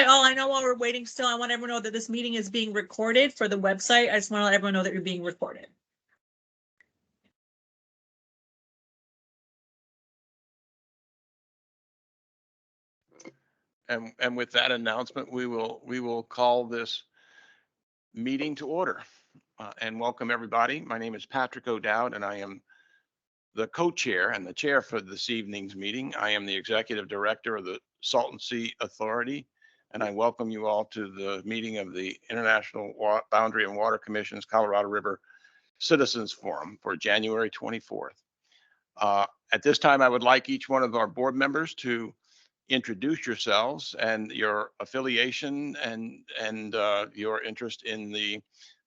I know while we're waiting still, I want everyone to know that this meeting is being recorded for the website. I just want to let everyone know that you're being recorded. And with that announcement, we will call this meeting to order and welcome everybody. My name is Patrick O'Dowd, and I am the co-chair and the chair for this evening's meeting. I am the executive director of the Salton Sea Authority, and I welcome you all to the meeting of the International Boundary and Water Commission's Colorado River Citizens Forum for January 24th. At this time, I would like each one of our board members to introduce yourselves and your affiliation and your interest in the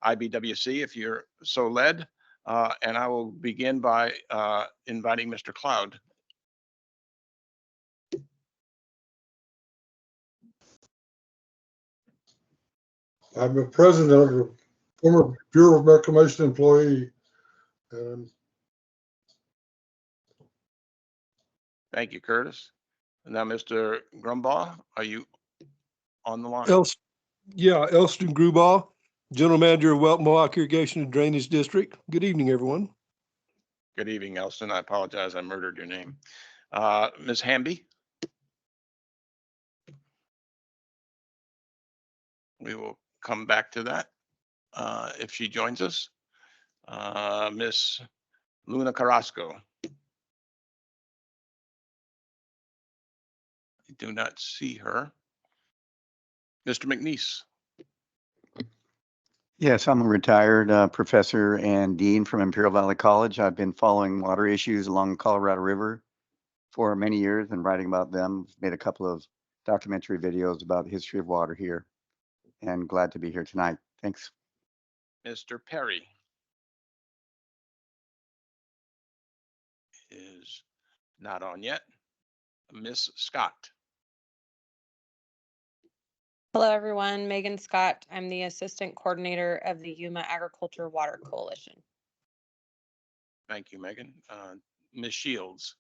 IBWC, if you're so led. And I will begin by inviting Mr. Cloud. I'm the president of the former Bureau of Reclamation employee. Thank you, Curtis. And now, Mr. Grumbaugh, are you on the line? Elston Grubaugh, General Manager of Welton Mohawk Irrigation and Drainage District. Good evening, everyone. Good evening, Elston. I apologize, I murdered your name. Ms. Hamby? We will come back to that if she joins us. Miss Luna Carrasco. I do not see her. Mr. McNeese. Yes, I'm a retired professor and dean from Imperial Valley College. I've been following water issues along the Colorado River for many years and writing about them. Made a couple of documentary videos about the history of water here, and glad to be here tonight. Thanks. Mr. Perry is not on yet. Miss Scott. Hello, everyone. Megan Scott. I'm the assistant coordinator of the Yuma Agriculture Water Coalition. Thank you, Megan. Ms. Shields.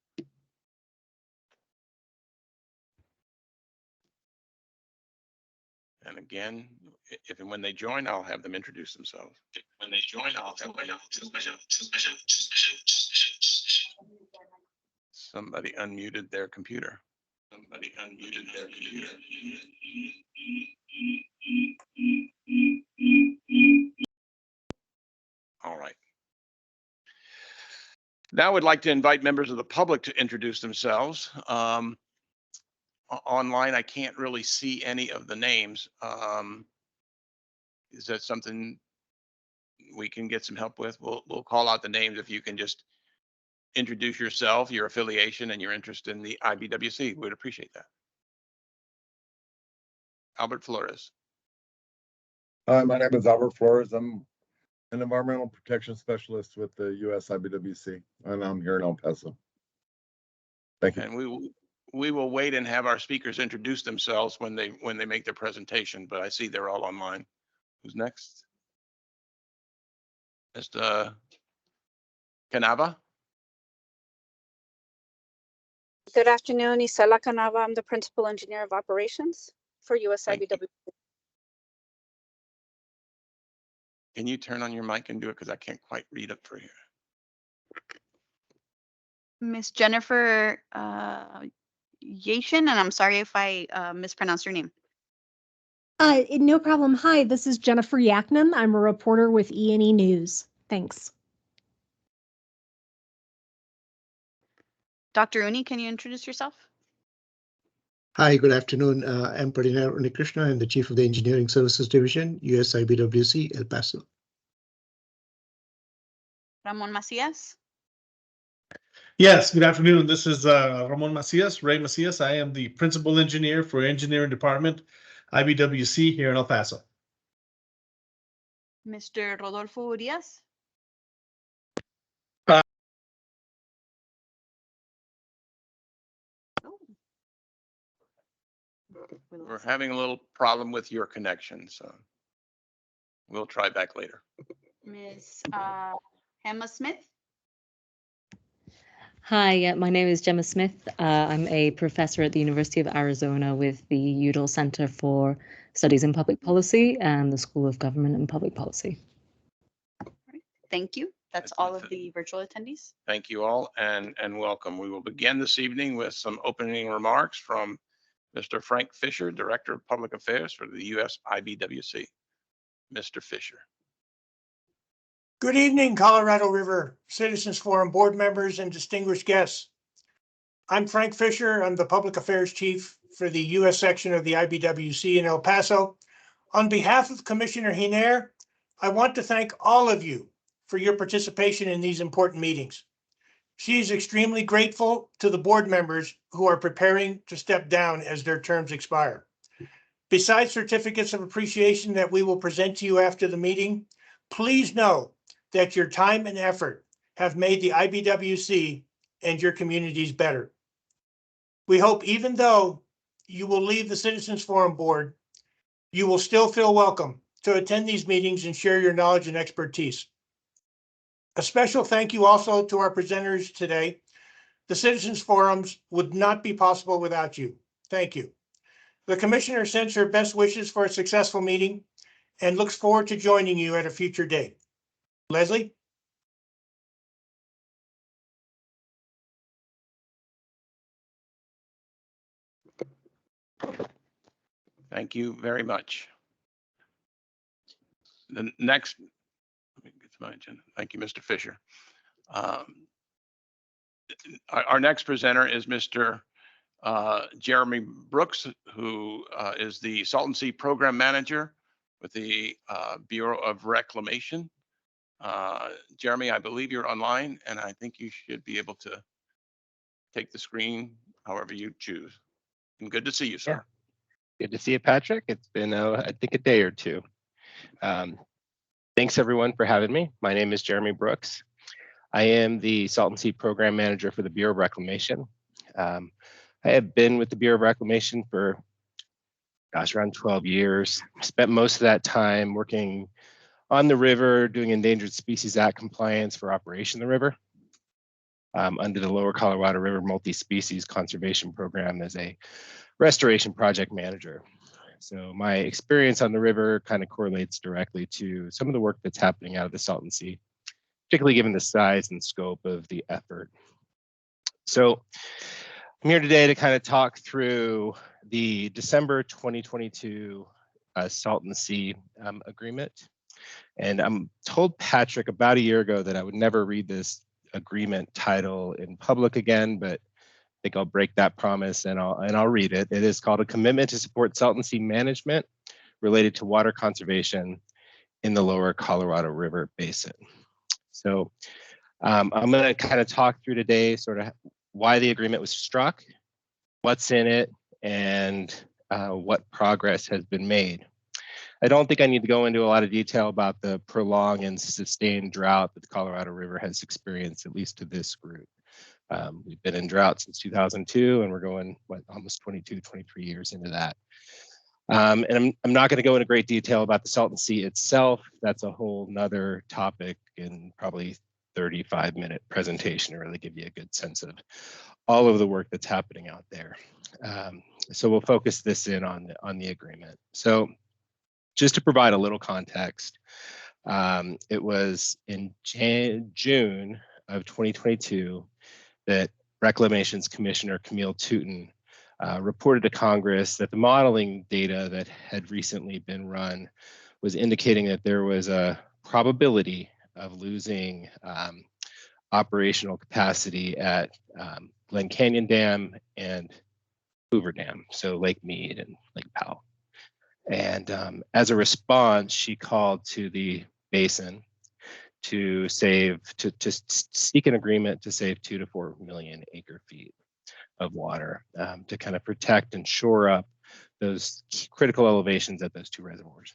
And again, if and when they join, I'll have them introduce themselves. When they join, I'll have them Somebody unmuted their computer. Somebody unmuted their computer. All right. Now I would like to invite members of the public to introduce themselves. Online, I can't really see any of the names. Is that something we can get some help with? We'll call out the names if you can just introduce yourself, your affiliation, and your interest in the IBWC. We'd appreciate that. Albert Flores. Hi, my name is Albert Flores. I'm an environmental protection specialist with the USIBWC, and I'm here in El Paso. Thank you. And we will wait and have our speakers introduce themselves when they make their presentation, but I see they're all online. Who's next? Mr. Canava. Good afternoon, Isela Canava. I'm the Principal Engineer of Operations for USIBWC. Can you turn on your mic and do it, because I can't quite read up for here. Miss Jennifer Yashin, and I'm sorry if I mispronounced your name. No problem. Hi, this is Jennifer Yaknan. I'm a reporter with E&E News. Thanks. Dr. Uni, can you introduce yourself? Hi, good afternoon. I'm Pradina Unikrishna. I'm the Chief of the Engineering Services Division, USIBWC, El Paso. Ramon Macias. Yes, good afternoon. This is Ramon Macias, Ray Macias. I am the Principal Engineer for Engineering Department, IBWC here in El Paso. Mr. Rodolfo Urias. We're having a little problem with your connection, so we'll try back later. Miss Emma Smith. Hi, my name is Gemma Smith. I'm a professor at the University of Arizona with the Udall Center for Studies in Public Policy and the School of Government and Public Policy. Thank you. That's all of the virtual attendees. Thank you all and welcome. We will begin this evening with some opening remarks from Mr. Frank Fisher, Director of Public Affairs for the USIBWC. Mr. Fisher. Good evening, Colorado River Citizens Forum board members and distinguished guests. I'm Frank Fisher. I'm the Public Affairs Chief for the U.S. section of the IBWC in El Paso. On behalf of Commissioner Hiner, I want to thank all of you for your participation in these important meetings. She is extremely grateful to the board members who are preparing to step down as their terms expire. Besides certificates of appreciation that we will present to you after the meeting, please know that your time and effort have made the IBWC and your communities better. We hope even though you will leave the Citizens Forum Board, you will still feel welcome to attend these meetings and share your knowledge and expertise. A special thank you also to our presenters today. The Citizens Forums would not be possible without you. Thank you. The Commissioner sends her best wishes for a successful meeting and looks forward to joining you at a future date. Leslie? Thank you very much. The next, let me get to my agenda. Thank you, Mr. Fisher. Our next presenter is Mr. Jeremy Brooks, who is the Salton Sea Program Manager with the Bureau of Reclamation. Jeremy, I believe you're online, and I think you should be able to take the screen however you choose. And good to see you, sir. Yeah. Good to see you, Patrick. It's been, I think, a day or two. Thanks, everyone, for having me. My name is Jeremy Brooks. I am the Salton Sea Program Manager for the Bureau of Reclamation. I have been with the Bureau of Reclamation for, around 12 years. Spent most of that time working on the river, doing Endangered Species Act compliance for Operation the River under the Lower Colorado River Multi-Species Conservation Program as a restoration project manager. So my experience on the river kind of correlates directly to some of the work that's happening out of the Salton Sea, particularly given the size and scope of the effort. So I'm here today to kind of talk through the December 2022 Salton Sea agreement. And I'm told Patrick about a year ago that I would never read this agreement title in public again, but I think I'll break that promise and I'll read it. It is called A Commitment to Support Salton Sea Management Related to Water Conservation in the Lower Colorado River Basin. So I'm going to kind of talk through today sort of why the agreement was struck, what's in it, and what progress has been made. I don't think I need to go into a lot of detail about the prolonged and sustained drought that the Colorado River has experienced, at least to this group. We've been in drought since 2002, and we're going almost 22, 23 years into that. And I'm not going to go into great detail about the Salton Sea itself. That's a whole nother topic in probably 35-minute presentation to really give you a good sense of all of the work that's happening out there. So we'll focus this in on the agreement. So just to provide a little context, it was in June of 2022 that Reclamation's Commissioner Camille Touton reported to Congress that the modeling data that had recently been run was indicating that there was a probability of losing operational capacity at Glen Canyon Dam and Hoover Dam, so Lake Mead and Lake Powell. And as a response, she called to the basin to seek an agreement to save 2 to 4 million acre feet of water to kind of protect and shore up those critical elevations at those two reservoirs.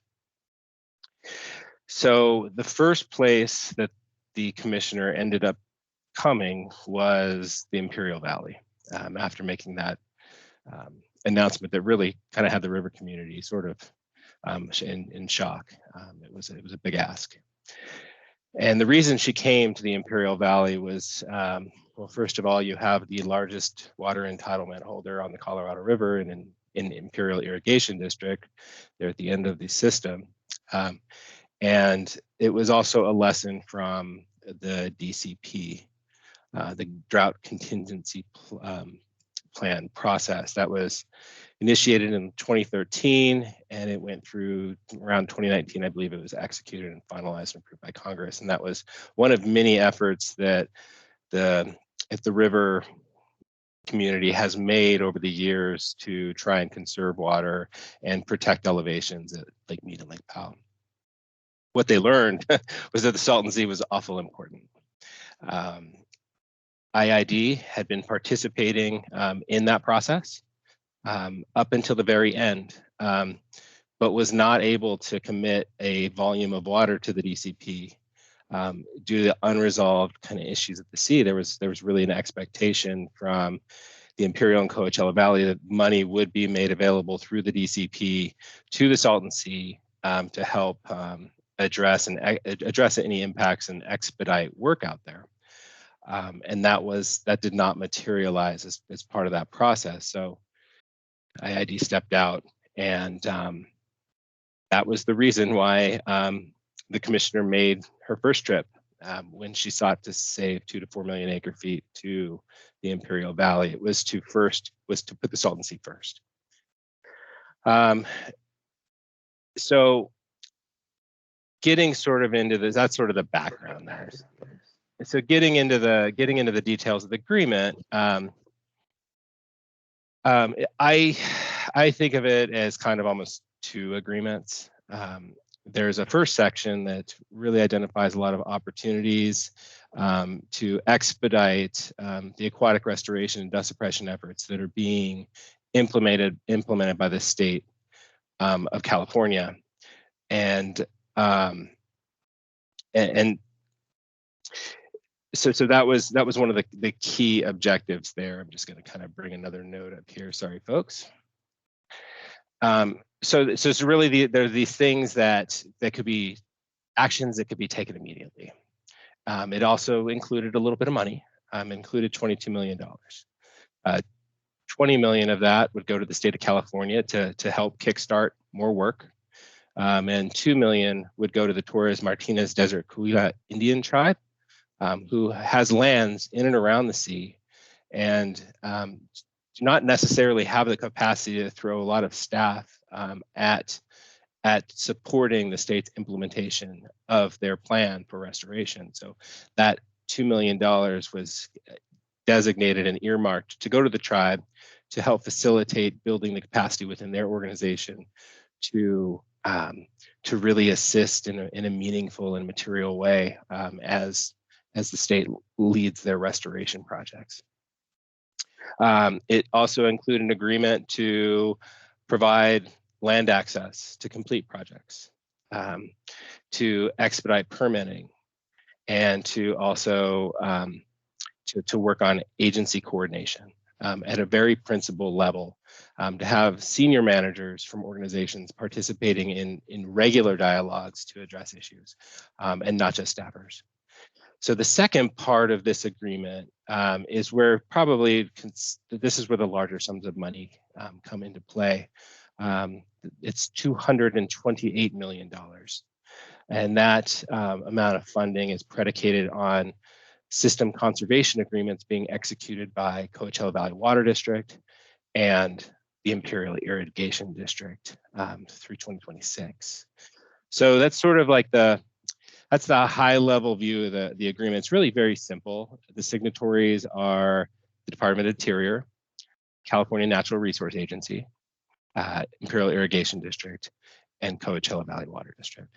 So the first place that the commissioner ended up coming was the Imperial Valley after making that announcement that really kind of had the river community sort of in shock. It was a big ask. And the reason she came to the Imperial Valley was, well, first of all, you have the largest water entitlement holder on the Colorado River and in the Imperial Irrigation District. They're at the end of the system. And it was also a lesson from the DCP, the Drought Contingency Plan process that was initiated in 2013, and it went through around 2019. I believe it was executed and finalized and approved by Congress. And that was one of many efforts that the river community has made over the years to try and conserve water and protect elevations at Lake Mead and Lake Powell. What they learned was that the Salton Sea was awful important. IID had been participating in that process up until the very end, but was not able to commit a volume of water to the DCP due to the unresolved kind of issues at the sea. There was really an expectation from the Imperial and Coachella Valley that money would be made available through the DCP to the Salton Sea to help address any impacts and expedite work out there. And that did not materialize as part of that process. So IID stepped out, and that was the reason why the commissioner made her first trip when she sought to save 2 to 4 million acre feet to the Imperial Valley. It was to put the Salton Sea first. So getting sort of into this, that's sort of the background there. So getting into the details of the agreement, I think of it as kind of almost two agreements. There's a first section that really identifies a lot of opportunities to expedite the aquatic restoration and dust suppression efforts that are being implemented by the state of California, and so that was one of the key objectives there. I'm just going to kind of bring another note up here. Sorry, folks. So it's really there are these things that could be actions that could be taken immediately. It also included a little bit of money. Included $22 million. 20 million of that would go to the state of California to help kickstart more work. And 2 million would go to the Torres Martinez Desert Cuila Indian tribe, who has lands in and around the sea, and do not necessarily have the capacity to throw a lot of staff at supporting the state's implementation of their plan for restoration. So that $2 million was designated and earmarked to go to the tribe to help facilitate building the capacity within their organization to really assist in a meaningful and material way as the state leads their restoration projects. It also included an agreement to provide land access to complete projects, to expedite permitting, and to also to work on agency coordination at a very principal level, to have senior managers from organizations participating in regular dialogues to address issues, and not just staffers. So the second part of this agreement is where this is where the larger sums of money come into play. It's $228 million. And that amount of funding is predicated on system conservation agreements being executed by Coachella Valley Water District and the Imperial Irrigation District through 2026. So that's sort of like that's the high level view of the agreement. It's really very simple. The signatories are the Department of Interior, California Natural Resource Agency, Imperial Irrigation District, and Coachella Valley Water District.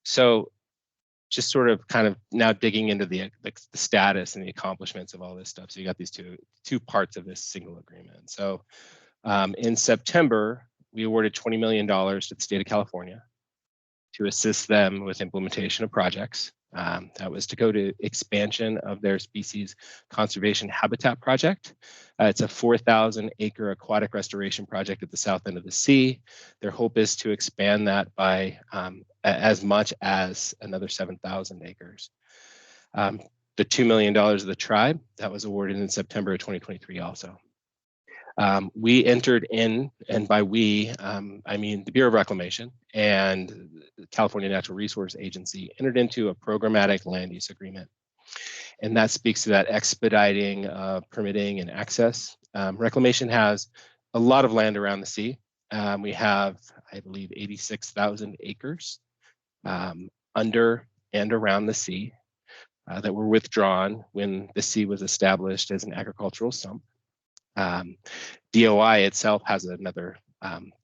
So just sort of kind of now digging into the status and the accomplishments of all this stuff. So you got these two parts of this single agreement. So in September, we awarded $20 million to the state of California to assist them with implementation of projects. That was to go to expansion of their species conservation habitat project. It's a 4,000 acre aquatic restoration project at the south end of the sea. Their hope is to expand that by as much as another 7,000 acres. The $2 million of the tribe that was awarded in September of 2023 also. We entered in, and by we, I mean the Bureau of Reclamation and the California Natural Resource Agency entered into a programmatic land use agreement. And that speaks to that expediting permitting and access. Reclamation has a lot of land around the sea. We have, I believe, 86,000 acres under and around the sea that were withdrawn when the sea was established as an agricultural sump. DOI itself has another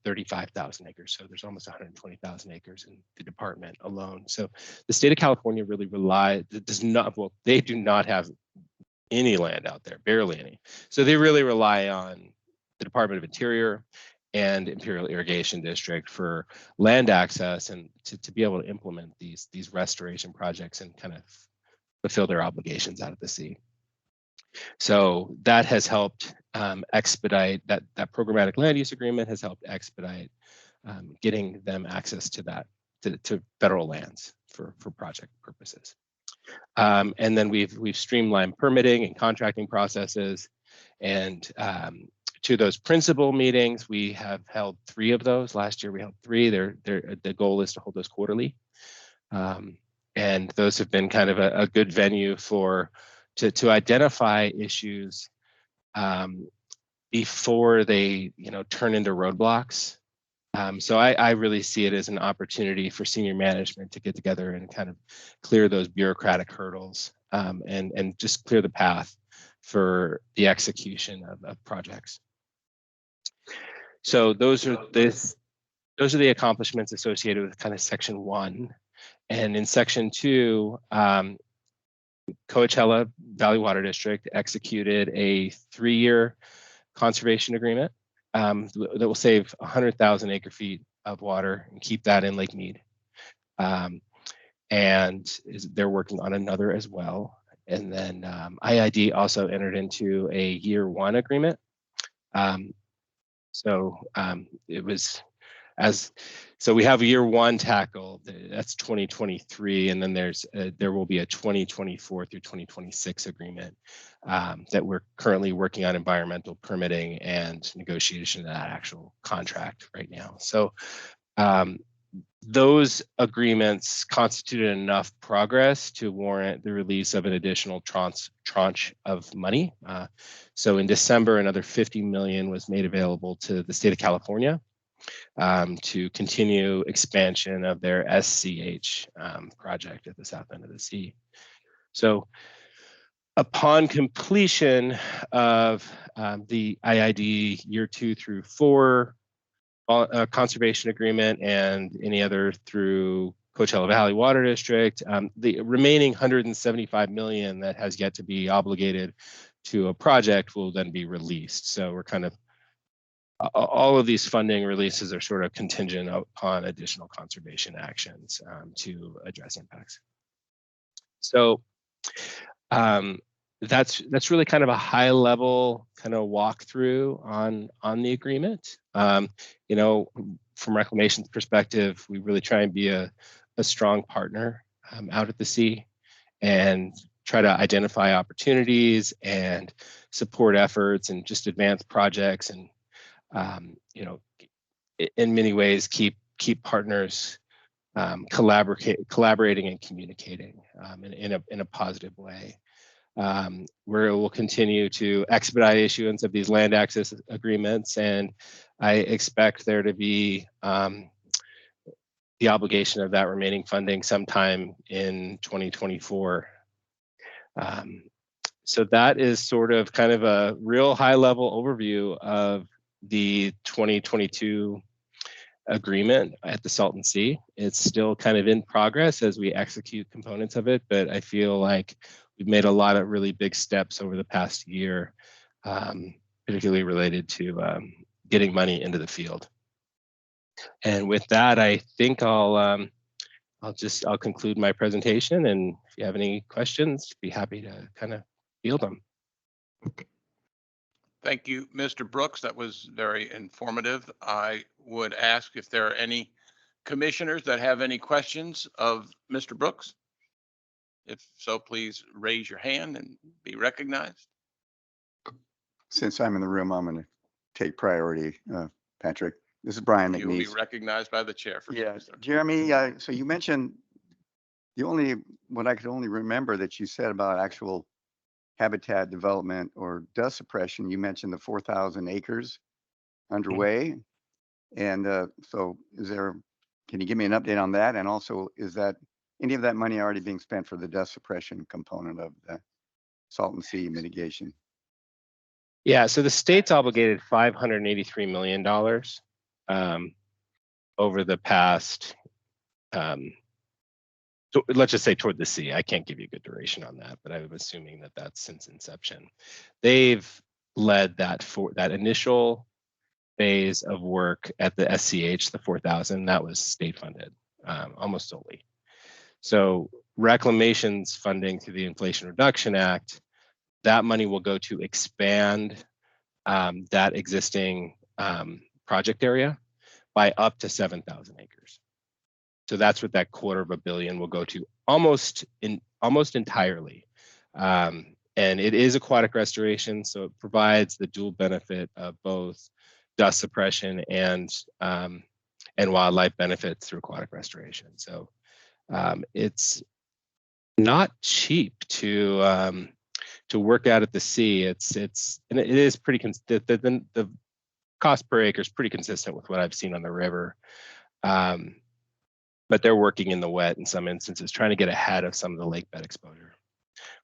35,000 acres, so there's almost 120,000 acres in the department alone. So the state of California really they do not have any land out there, barely any. So they really rely on the Department of Interior and Imperial Irrigation District for land access and to be able to implement these restoration projects and kind of fulfill their obligations out at the sea. So that has helped expedite that programmatic land use agreement has helped expedite getting them access to that to federal lands for project purposes. And then we've streamlined permitting and contracting processes, and to those principal meetings, we have held 3 of those. Last year we held 3. The goal is to hold those quarterly, and those have been kind of a good venue to identify issues before they turn into roadblocks. So I really see it as an opportunity for senior management to get together and kind of clear those bureaucratic hurdles and just clear the path for the execution of projects. So those are the accomplishments associated with kind of section 1. And in section 2, Coachella Valley Water District executed a 3-year conservation agreement that will save 100,000 acre feet of water and keep that in Lake Mead. And they're working on another as well. And then IID also entered into a year 1 agreement. It was so we have year 1 tackle, that's 2023, and then there will be a 2024 through 2026 agreement that we're currently working on environmental permitting and negotiation of that actual contract right now. So those agreements constituted enough progress to warrant the release of an additional tranche of money. So in December, another $50 million was made available to the state of California to continue expansion of their SCH project at the south end of the sea. So upon completion of the IID year 2 through 4 conservation agreement and any other through Coachella Valley Water District, the remaining $175 million that has yet to be obligated to a project will then be released. So we're kind of all of these funding releases are sort of contingent upon additional conservation actions to address impacts. So that's really kind of a high level kind of walkthrough on the agreement. From Reclamation's perspective, we really try and be a strong partner out at the sea and try to identify opportunities and support efforts and just advance projects and in many ways keep partners collaborating and communicating in a positive way. Where we'll continue to expedite issuance of these land access agreements, and I expect there to be the obligation of that remaining funding sometime in 2024. So that is sort of kind of a real high level overview of the 2022 agreement at the Salton Sea. It's still kind of in progress as we execute components of it, but I feel like we've made a lot of really big steps over the past year, particularly related to getting money into the field. And with that, I think I'll conclude my presentation, and if you have any questions, be happy to kind of field them. Thank you, Mr. Brooks. That was very informative. I would ask if there are any commissioners that have any questions of Mr. Brooks? If so, please raise your hand and be recognized. Since I'm in the room, I'm going to take priority, Patrick. This is Brian You will be McNeese. recognized by the chair. For Yeah, sir. Jeremy, so you mentioned what I could only remember that you said about actual habitat development or dust suppression, you mentioned the 4,000 acres underway. And so can you give me an update on that? And also, is that any of that money already being spent for the dust suppression component of the Salton Sea mitigation? Yeah, so the state's obligated $583 million over the past, so let's just say toward the sea. I can't give you a good duration on that, but I'm assuming that that's since inception. They've led that initial phase of work at the SCH, the 4,000, that was state funded, almost solely. So reclamation's funding through the Inflation Reduction Act, that money will go to expand that existing project area by up to 7,000 acres. So that's what that $250 million will go to, almost entirely. And it is aquatic restoration, so it provides the dual benefit of both dust suppression and wildlife benefits through aquatic restoration. So it's not cheap to work out at the sea. It is pretty the cost per acre is pretty consistent with what I've seen on the river. But they're working in the wet in some instances, trying to get ahead of some of the lake bed exposure,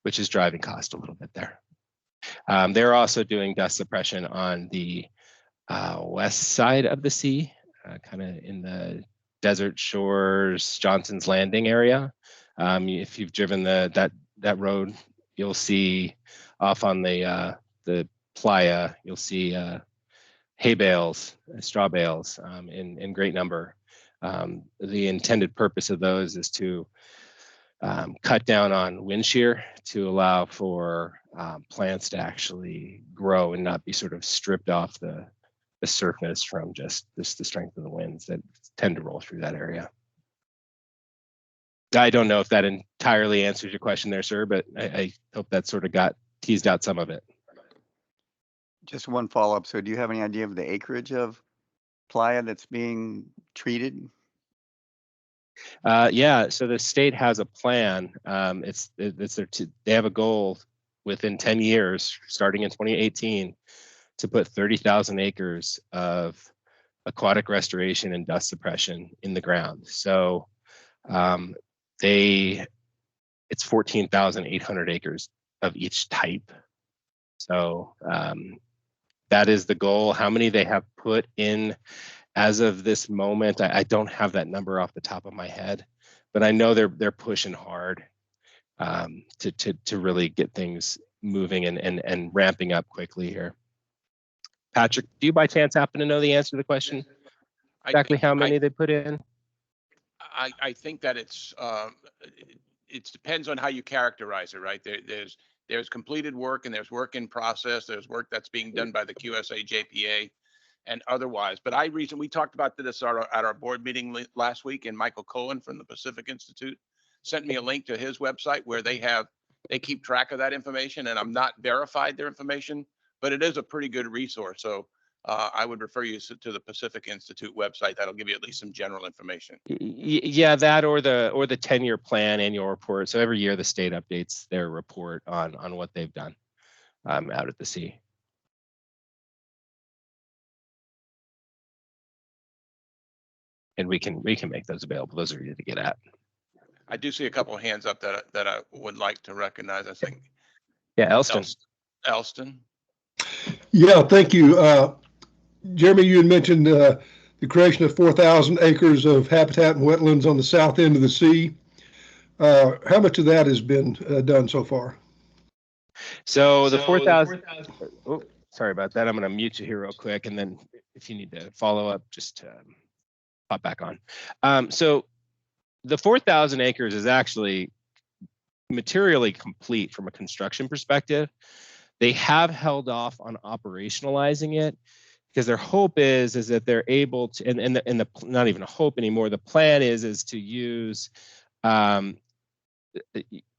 which is driving cost a little bit there. They're also doing dust suppression on the west side of the sea, kind of in the Desert Shores, Johnson's Landing area. If you've driven that road, you'll see off on the playa, you'll see hay bales, straw bales in great number. The intended purpose of those is to cut down on wind shear to allow for plants to actually grow and not be sort of stripped off the surface from just the strength of the winds that tend to roll through that area. I don't know if that entirely answers your question there, sir, but I hope that sort of teased out some of it. Just one follow-up. So do you have any idea of the acreage of playa that's being treated? Yeah, so the state has a plan. They have a goal within 10 years, starting in 2018, to put 30,000 acres of aquatic restoration and dust suppression in the ground. So it's 14,800 acres of each type. So that is the goal. How many they have put in as of this moment, I don't have that number off the top of my head, but I know they're pushing hard to really get things moving and ramping up quickly here. Patrick, do you by chance happen to know the answer to the question? Exactly how many they put in? I think that it depends on how you characterize it, right? There's completed work and there's work in process. There's work that's being done by the QSA, JPA, and otherwise. But we talked about this at our board meeting last week, and Michael Cohen from the Pacific Institute sent me a link to his website where they keep track of that information, and I'm not verified their information, but it is a pretty good resource. So I would refer you to the Pacific Institute website. That'll give you at least some general information. Yeah, that or the 10-year plan annual report. So every year the state updates their report on what they've done out at the sea. And we can make those available. Those are easy to get at. I do see a couple of hands up that I would like to recognize. I think. Yeah, Elston. Elston. Yeah, thank you. Jeremy, you had mentioned the creation of 4,000 acres of habitat and wetlands on the south end of the sea. How much of that has been done so far? So the 4,000. Oh, sorry about that. I'm going to mute you here real quick, and then if you need to follow up, just pop back on. So the 4,000 acres is actually materially complete from a construction perspective. They have held off on operationalizing it because their hope is that they're able to, and the not even a hope anymore. The plan is to use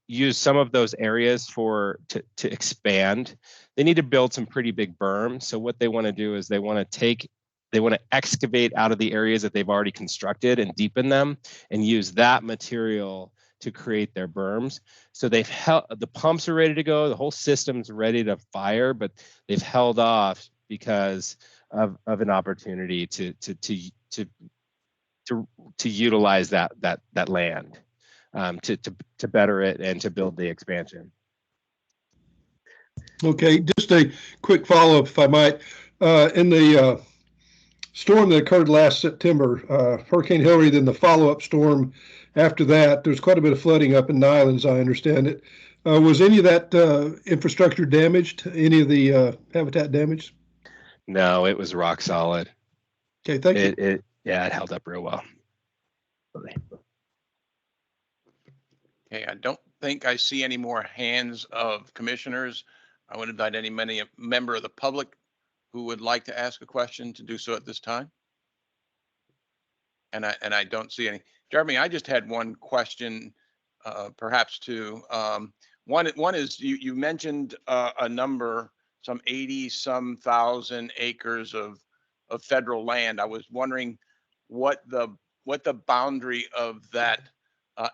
use some of those areas to expand. They need to build some pretty big berms. So what they want to do is they want to excavate out of the areas that they've already constructed and deepen them and use that material to create their berms. So they've held, the pumps are ready to go, the whole system's ready to fire, but they've held off because of an opportunity to utilize that land. To better it and to build the expansion. Okay, just a quick follow-up, if I might. In the storm that occurred last September, Hurricane Hilary, then the follow-up storm after that, there's quite a bit of flooding up in Nyland, as I understand it. Was any of that infrastructure damaged? Any of the habitat damaged? No, it was rock solid. Okay, thank you. It held up real well. Okay, I don't think I see any more hands of commissioners. I would invite any member of the public who would like to ask a question to do so at this time. And I don't see any. Jeremy, I just had one question, perhaps two. One is you mentioned a number, some 80-some thousand acres of federal land. I was wondering what the boundary of that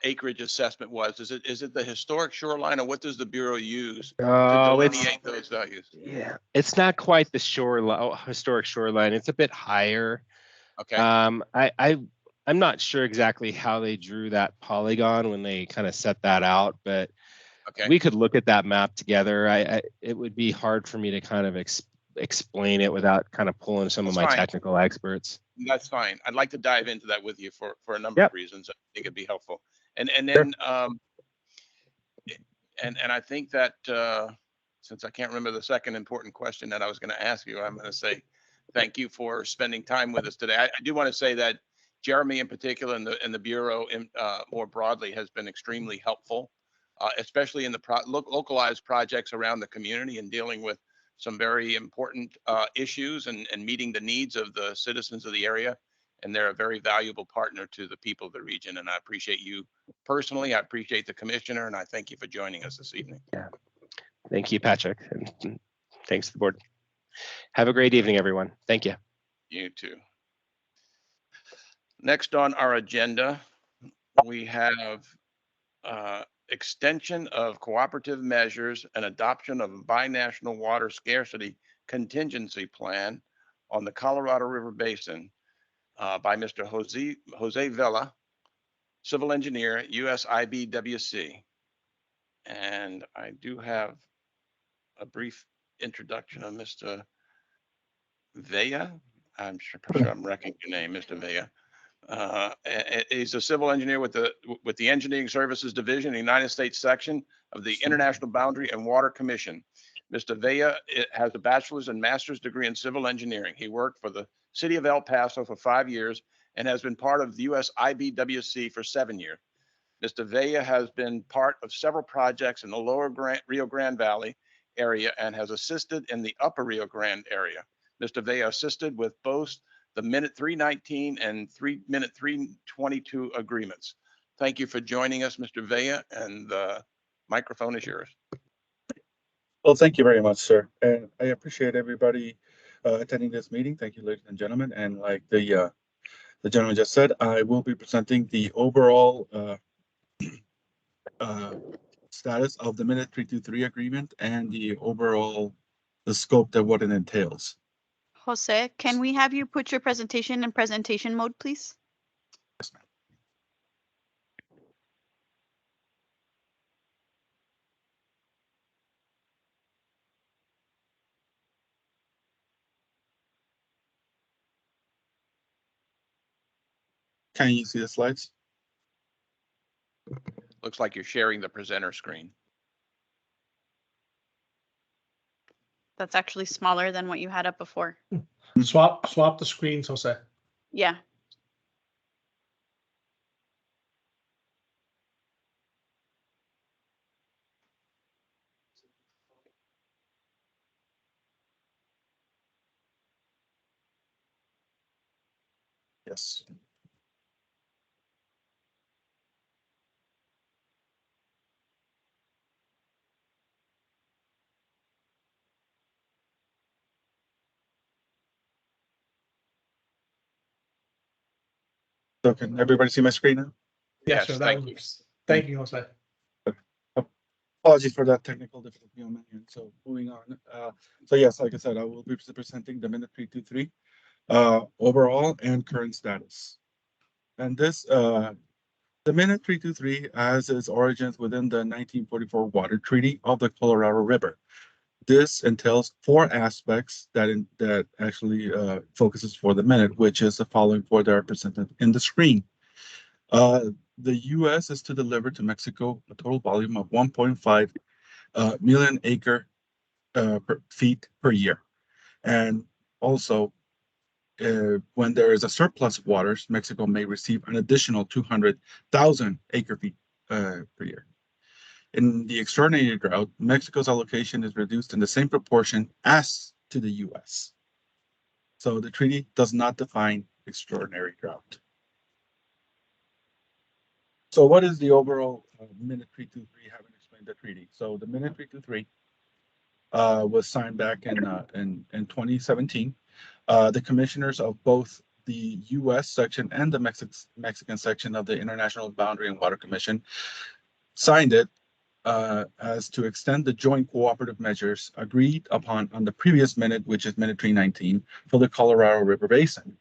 acreage assessment was. Is it the historic shoreline, or what does the Bureau use to delineate those values? Yeah, it's not quite the historic shoreline. It's a bit higher. Okay. I'm not sure exactly how they drew that polygon when they kind of set that out, but okay, we could look at that map together. It would be hard for me to kind of explain it without kind of pulling some of my technical experts. That's fine. I'd like to dive into that with you for a number of reasons. I think it'd be helpful. And then and I think that since I can't remember the second important question that I was going to ask you, I'm going to say thank you for spending time with us today. I do want to say that Jeremy in particular and the Bureau more broadly has been extremely helpful, especially in the localized projects around the community and dealing with some very important issues and meeting the needs of the citizens of the area. And they're a very valuable partner to the people of the region. And I appreciate you personally. I appreciate the commissioner, and I thank you for joining us this evening. Yeah. Thank you, Patrick. And thanks to the board. Have a great evening, everyone. Thank you. You too. Next on our agenda, we have extension of cooperative measures and adoption of a binational water scarcity contingency plan on the Colorado River Basin by Mr. Jose Vela, civil engineer, USIBWC. And I do have a brief introduction of Mr. Vela. I'm sure I'm wrecking your name, Mr. Vela. He's a civil engineer with the Engineering Services Division, the United States section of the International Boundary and Water Commission. Mr. Vela has a bachelor's and master's degree in civil engineering. He worked for the city of El Paso for 5 years and has been part of the USIBWC for 7 years. Mr. Vela has been part of several projects in the lower Rio Grande Valley area and has assisted in the upper Rio Grande area. Mr. Vela assisted with both the minute 319 and minute 322 agreements. Thank you for joining us, Mr. Vela, and the microphone is yours. Well, thank you very much, sir. And I appreciate everybody attending this meeting. Thank you, ladies and gentlemen. And like the gentleman just said, I will be presenting the overall status of the minute 323 agreement and the scope that what it entails. Jose, can we have you put your presentation in presentation mode, please? Yes, ma'am. Can you see the slides? Looks like you're sharing the presenter screen. That's actually smaller than what you had up before. Swap the screens, Jose. Yeah. Yes. So can everybody see my screen now? Yes, Yes, sir, that thank you. works. Thank you, Jose. Apologies for that technical difficulty on my end. So moving on. So yes, like I said, I will be presenting the minute 323 overall and current status. And this the minute 323 has its origins within the 1944 Water Treaty of the Colorado River. This entails 4 aspects that actually focuses for the minute, which is the following 4 that are presented in the screen. The U.S. is to deliver to Mexico a total volume of 1.5 million acre feet per year. And also, when there is a surplus of waters, Mexico may receive an additional 200,000 acre feet per year. In the extraordinary drought, Mexico's allocation is reduced in the same proportion as to the U.S. So the treaty does not define extraordinary drought. So what is the overall minute 323? Having explained the treaty. So the minute 323 was signed back in 2017. The commissioners of both the U.S. section and the Mexican section of the International Boundary and Water Commission signed it as to extend the joint cooperative measures agreed upon on the previous minute, which is minute 319, for the Colorado River Basin.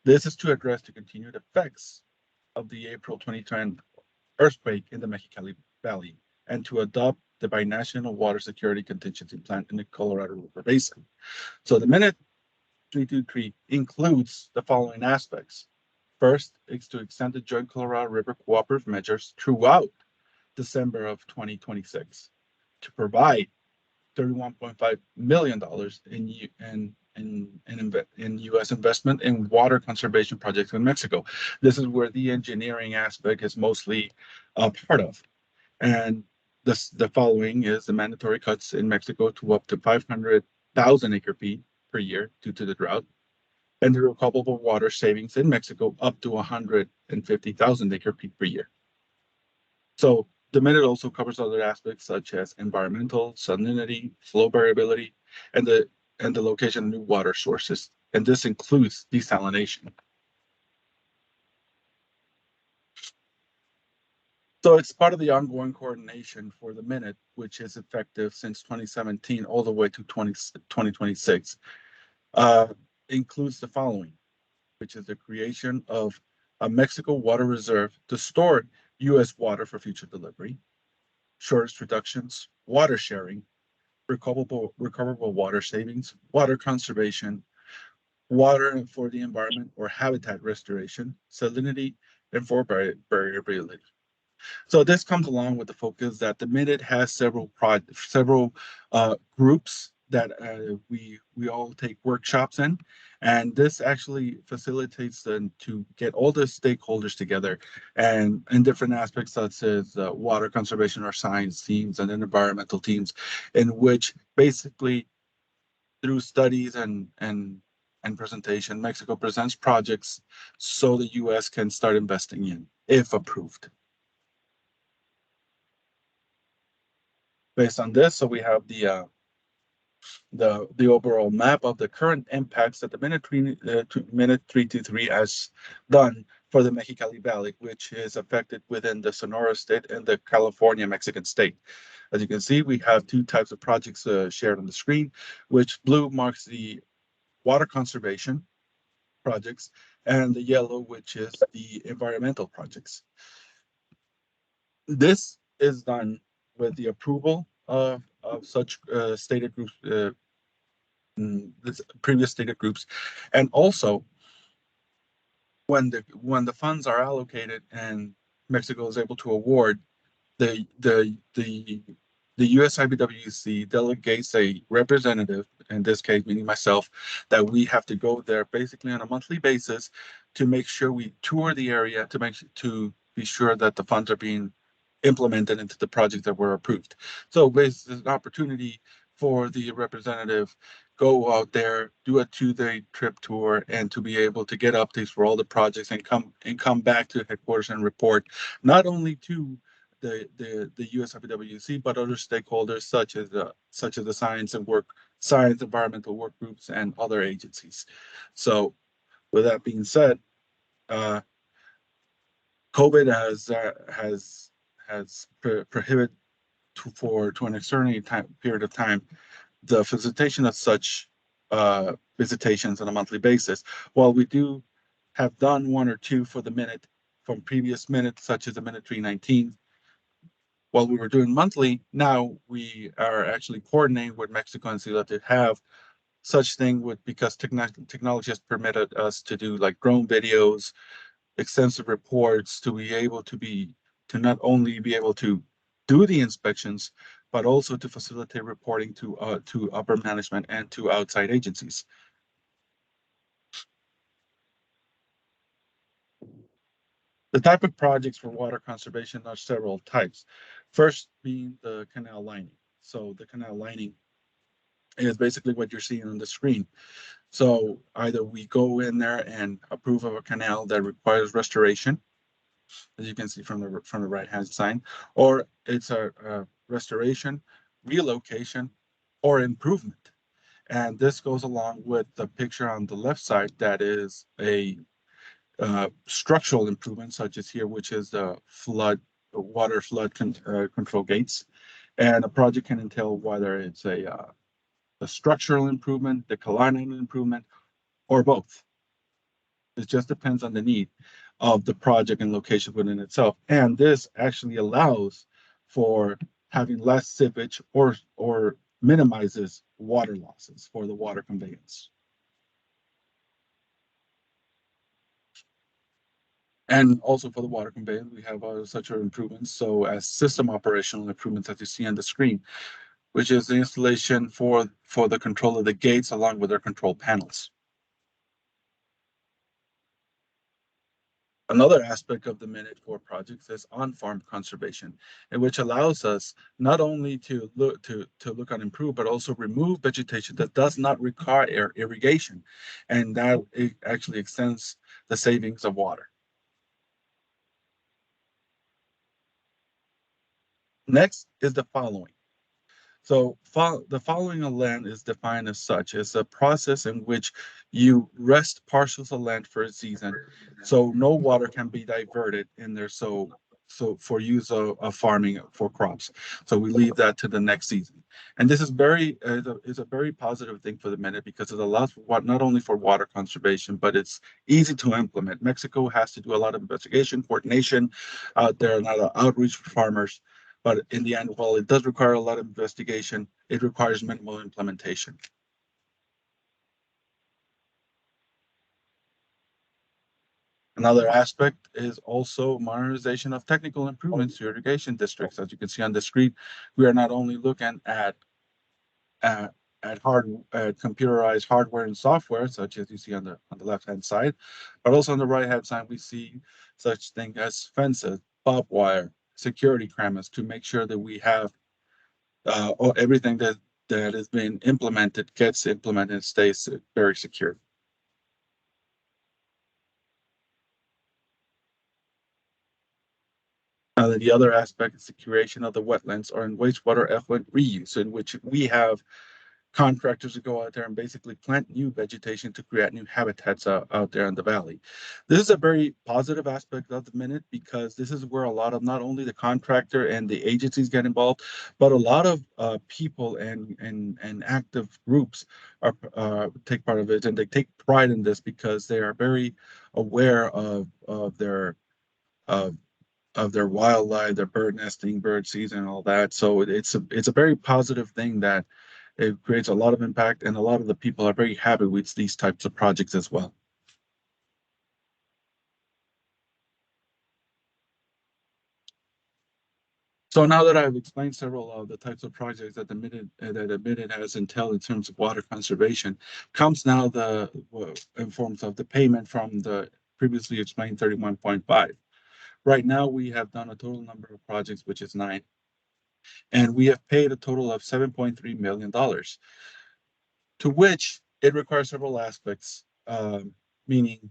This is to address the continued effects of the April 2010 earthquake in the Mexicali Valley and to adopt the binational water security contingency plan in the Colorado River Basin. So the minute 323 includes the following aspects. First, is to extend the joint Colorado River cooperative measures throughout December of 2026 to provide $31.5 million in U.S. investment in water conservation projects in Mexico. This is where the engineering aspect is mostly a part of. And the following is the mandatory cuts in Mexico to up to 500,000 acre feet per year due to the drought, and the recoverable water savings in Mexico up to 150,000 acre feet per year. So the minute also covers other aspects such as environmental, salinity, flow variability, and the location of new water sources, and this includes desalination. So it's part of the ongoing coordination for the minute, which is effective since 2017 all the way to 2026. Includes the following, which is the creation of a Mexico water reserve to store U.S. water for future delivery, shortage reductions, water sharing, recoverable water savings, water conservation, water for the environment or habitat restoration, salinity, and for variability. So this comes along with the focus that the minute has several groups that we all take workshops in, and this actually facilitates them to get all the stakeholders together and in different aspects such as water conservation or science teams and environmental teams, in which basically through studies and presentation, Mexico presents projects so the U.S. can start investing in if approved. Based on this, so we have the overall map of the current impacts that the minute 323 has done for the Mexicali Valley, which is affected within the Sonora state and the California Mexican state. As you can see, we have 2 types of projects shared on the screen, which blue marks the water conservation projects and the yellow, which is the environmental projects. This is done with the approval of such stated groups, previous stated groups, and also when the funds are allocated and Mexico is able to award, the USIBWC delegates a representative, in this case meaning myself, that we have to go there basically on a monthly basis to make sure we tour the area to be sure that the funds are being implemented into the project that were approved. So this is an opportunity for the representative go out there, do a 2-day trip tour, and to be able to get updates for all the projects and come back to headquarters and report not only to the USIBWC, but other stakeholders such as the science environmental work groups and other agencies. So with that being said, COVID has prohibited to an external period of time the facilitation of such visitations on a monthly basis. While we do have done one or two for the minute from previous minutes, such as the minute 319, while we were doing monthly, now we are actually coordinating with Mexico and SELA to have such thing because technology has permitted us to do like drone videos, extensive reports, to be able to not only be able to do the inspections, but also to facilitate reporting to upper management and to outside agencies. The type of projects for water conservation are several types. First being the canal lining. So the canal lining is basically what you're seeing on the screen. So either we go in there and approve of a canal that requires restoration, as you can see from the right-hand side, or it's a restoration, relocation, or improvement. And this goes along with the picture on the left side that is a structural improvement, such as here, which is the water flood control gates. And a project can entail whether it's a structural improvement, the collining improvement, or both. It just depends on the need of the project and location within itself. And this actually allows for having less seepage or minimizes water losses for the water conveyance. And also for the water conveyance, we have such improvements. So as system operational improvements that you see on the screen, which is the installation for the control of the gates along with their control panels. Another aspect of the Minute 4 projects is on-farm conservation, which allows us not only to look and improve, but also remove vegetation that does not require irrigation, and that it actually extends the savings of water. Next is the following. So the following of land is defined as such as a process in which you rest parcels of land for a season, so no water can be diverted in there. So for use of farming for crops. So we leave that to the next season. And this is a very positive thing for the Minute because it allows for not only for water conservation, but it's easy to implement. Mexico has to do a lot of investigation, coordination out there, and a lot of outreach for farmers. But in the end, while it does require a lot of investigation, it requires minimal implementation. Another aspect is also modernization of technical improvements to irrigation districts. As you can see on the screen, we are not only looking at computerized hardware and software, such as you see on the left-hand side, but also on the right-hand side, we see such things as fences, barbed wire, security cameras to make sure that we have everything that is being implemented gets implemented and stays very secure. The other aspect is the curation of the wetlands or in wastewater effluent reuse, in which we have contractors to go out there and basically plant new vegetation to create new habitats out there in the valley. This is a very positive aspect of the Minute because this is where a lot of not only the contractor and the agencies get involved, but a lot of people and active groups take part of it, and they take pride in this because they are very aware of their wildlife, their bird nesting, bird season, and all that. So it's a very positive thing that it creates a lot of impact, and a lot of the people are very happy with these types of projects as well. So now that I've explained several of the types of projects that the Minute has entailed in terms of water conservation, comes now in forms of the payment from the previously explained 31.5. Right now, we have done a total number of projects, which is 9, and we have paid a total of $7.3 million. to which it requires several aspects, meaning,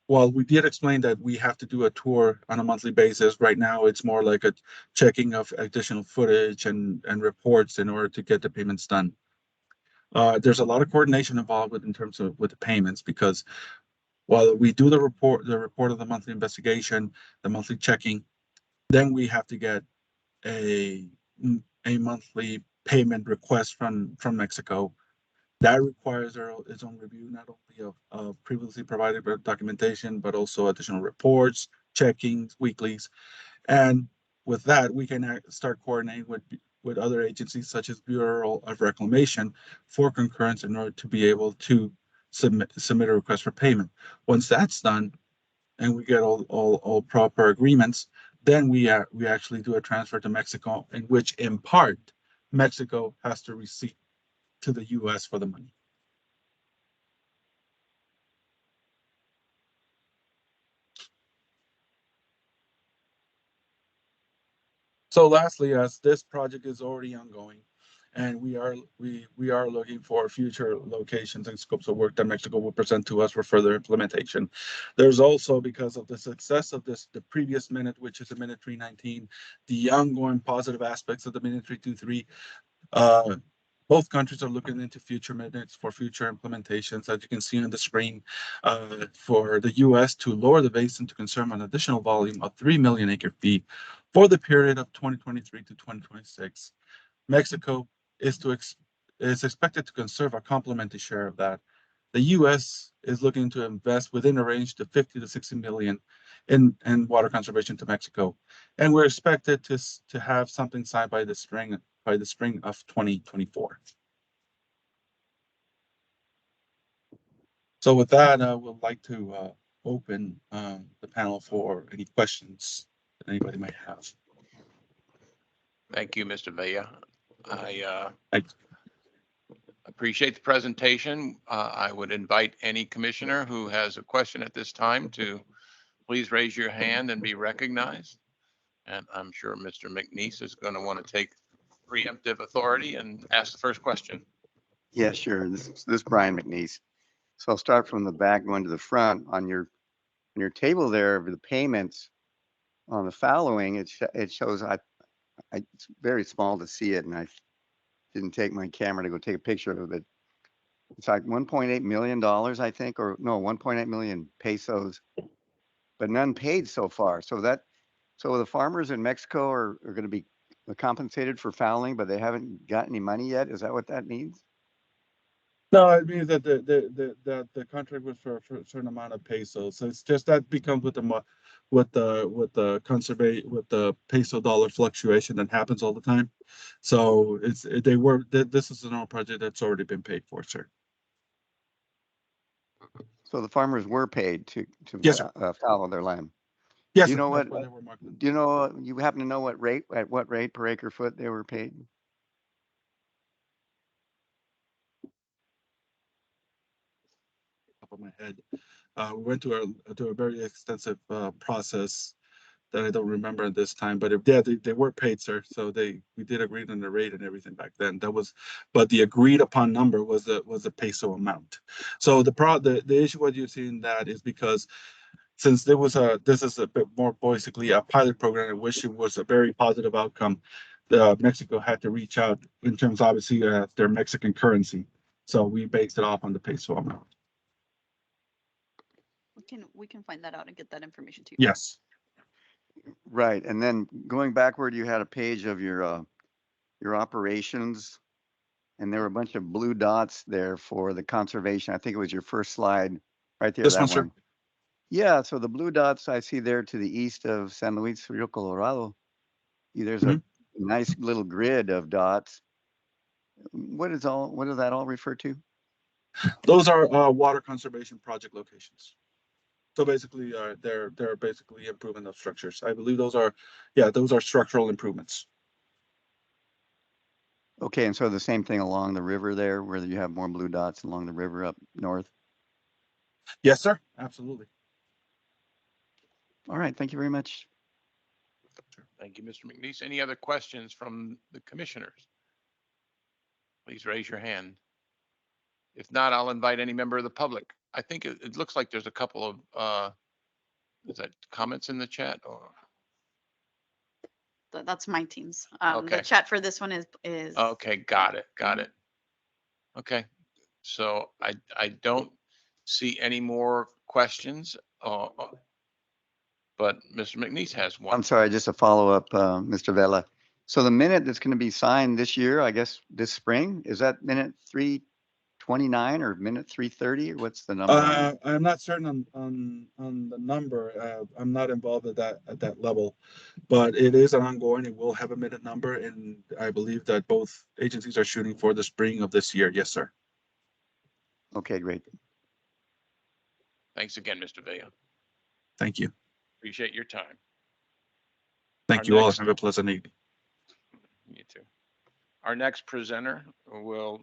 well, we did explain that we have to do a tour on a monthly basis. Right now, it's more like a checking of additional footage and reports in order to get the payments done. There's a lot of coordination involved in terms of with the payments, because while we do the report of the monthly investigation, the monthly checking, then we have to get a monthly payment request from Mexico. That requires its own review, not only of previously provided documentation, but also additional reports, checkings, weeklies. And with that, we can start coordinating with other agencies such as Bureau of Reclamation for concurrence in order to be able to submit a request for payment. Once that's done, and we get all proper agreements, then we actually do a transfer to Mexico, in which in part Mexico has to receipt to the US for the money. So lastly, as this project is already ongoing, and we are looking for future locations and scopes of work that Mexico will present to us for further implementation. There's also, because of the success of the previous minute, which is the minute 319, the ongoing positive aspects of the minute 323. Both countries are looking into future minutes for future implementations, as you can see on the screen, for the US to lower the basin to conserve an additional volume of 3 million acre feet for the period of 2023 to 2026. Mexico is expected to conserve a complementary share of that. The US is looking to invest within a range to 50 to 60 million in water conservation to Mexico. And we're expected to have something signed by the spring of 2024. So with that, I would like to open the panel for any questions that anybody might have. Thank you, Mr. Villa. I appreciate the presentation. I would invite any commissioner who has a question at this time to please raise your hand and be recognized. And I'm sure Mr. McNeese is going to want to take preemptive authority and ask the first question. Yeah, sure. This is Brian McNeese. So I'll start from the back going to the front. On your table there of the payments on the following, it shows it's very small to see it, and I didn't take my camera to go take a picture of it, but it's like $1.8 million, I think, or no, 1.8 million pesos, but none paid so far. So the farmers in Mexico are going to be compensated for fouling, but they haven't got any money yet. Is that what that means? No, it means that the contract was for a certain amount of pesos. So it's just that becomes with the peso dollar fluctuation that happens all the time. So this is an old project that's already been paid for, sir. So the farmers were paid to Yes, fallow their land. Yes. Do you know what? Do you know? You happen to know what rate per acre foot they were paid? Top of my head, we went to a very extensive process that I don't remember at this time. But they were paid, sir. So we did agree on the rate and everything back then. But the agreed upon number was the peso amount. So the issue what you see in that is because since this is a bit more basically a pilot program in which it was a very positive outcome, Mexico had to reach out in terms obviously their Mexican currency. So we based it off on the peso amount. We can find that out and get that information to you. Yes. Right, and then going backward, you had a page of your operations, and there were a bunch of blue dots there for the conservation. I think it was your first slide right there. This that one, sir. Yeah, so the blue dots I see there to the east of San Luis Rio Colorado, there's a nice little grid of dots. What does that all refer to? Those are water conservation project locations. So basically, they're basically improvement of structures. I believe those are structural improvements. Okay, and so the same thing along the river there, where you have more blue dots along the river up north? Yes, sir. Absolutely. All right, thank you very much. Thank you, Mr. McNeese. Any other questions from the commissioners? Please raise your hand. If not, I'll invite any member of the public. I think it looks like there's a couple of, is that comments in the chat? Or That's my team's. Okay. The chat for this one is. Okay, got it, got it. Okay, so I don't see any more questions, but Mr. McNeese has one. I'm sorry, just a follow-up, Mr. Vela. So the minute that's going to be signed this year, I guess this spring, is that minute 329 or minute 330? Or what's the number? I'm not certain on the number. I'm not involved at that level, but it is an ongoing. It will have a minute number, and I believe that both agencies are shooting for the spring of this year. Yes, sir. Okay, great. Thanks again, Mr. Vela. Thank you. Appreciate your time. Thank Our you all. next- Have a pleasant evening. You too. Our next presenter will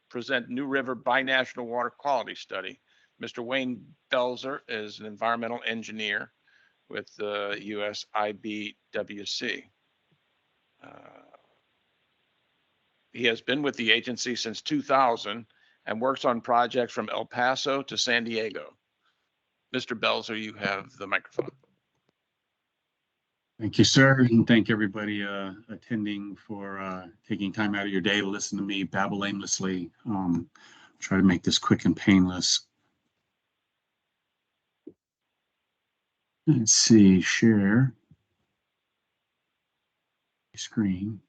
present New River Binational Water Quality Study. Mr. Wayne Belzer is an environmental engineer with the USIBWC. He has been with the agency since 2000 and works on projects from El Paso to San Diego. Mr. Belzer, you have the microphone. Thank you, sir, and thank everybody attending for taking time out of your day to listen to me babble aimlessly. Try to make this quick and painless. Let's see, share screen.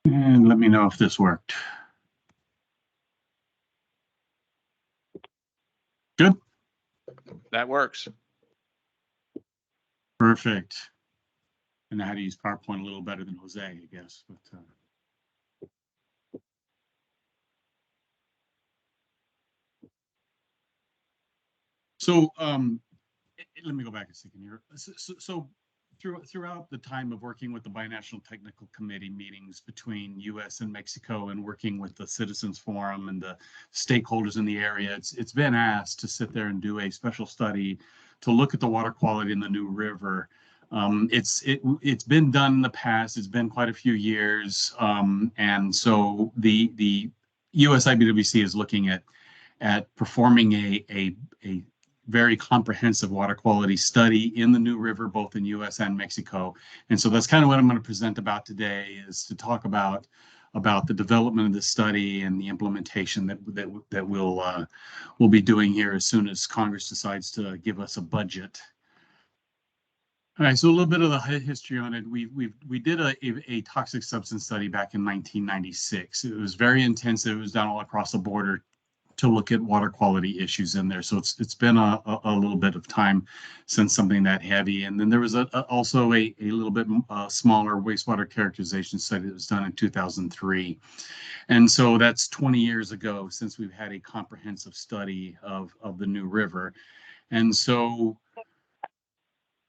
And let me know if this worked. Good. That works. Perfect. I know how to use PowerPoint a little better than Jose, I guess. But so let me go back a second here. So throughout the time of working with the Binational Technical Committee meetings between U.S. and Mexico and working with the Citizens Forum and the stakeholders in the area, it's been asked to sit there and do a special study to look at the water quality in the New River. It's been done in the past. It's been quite a few years, and so the USIBWC is looking at performing a very comprehensive water quality study in the New River, both in U.S. and Mexico. And so that's kind of what I'm going to present about today, is to talk about the development of the study and the implementation that we'll be doing here as soon as Congress decides to give us a budget. All right, so a little bit of the history on it. We did a toxic substance study back in 1996. It was very intensive. It was done all across the border to look at water quality issues in there. So it's been a little bit of time since something that heavy. And then there was also a little bit smaller wastewater characterization study that was done in 2003. And so that's 20 years ago since we've had a comprehensive study of the New River. And so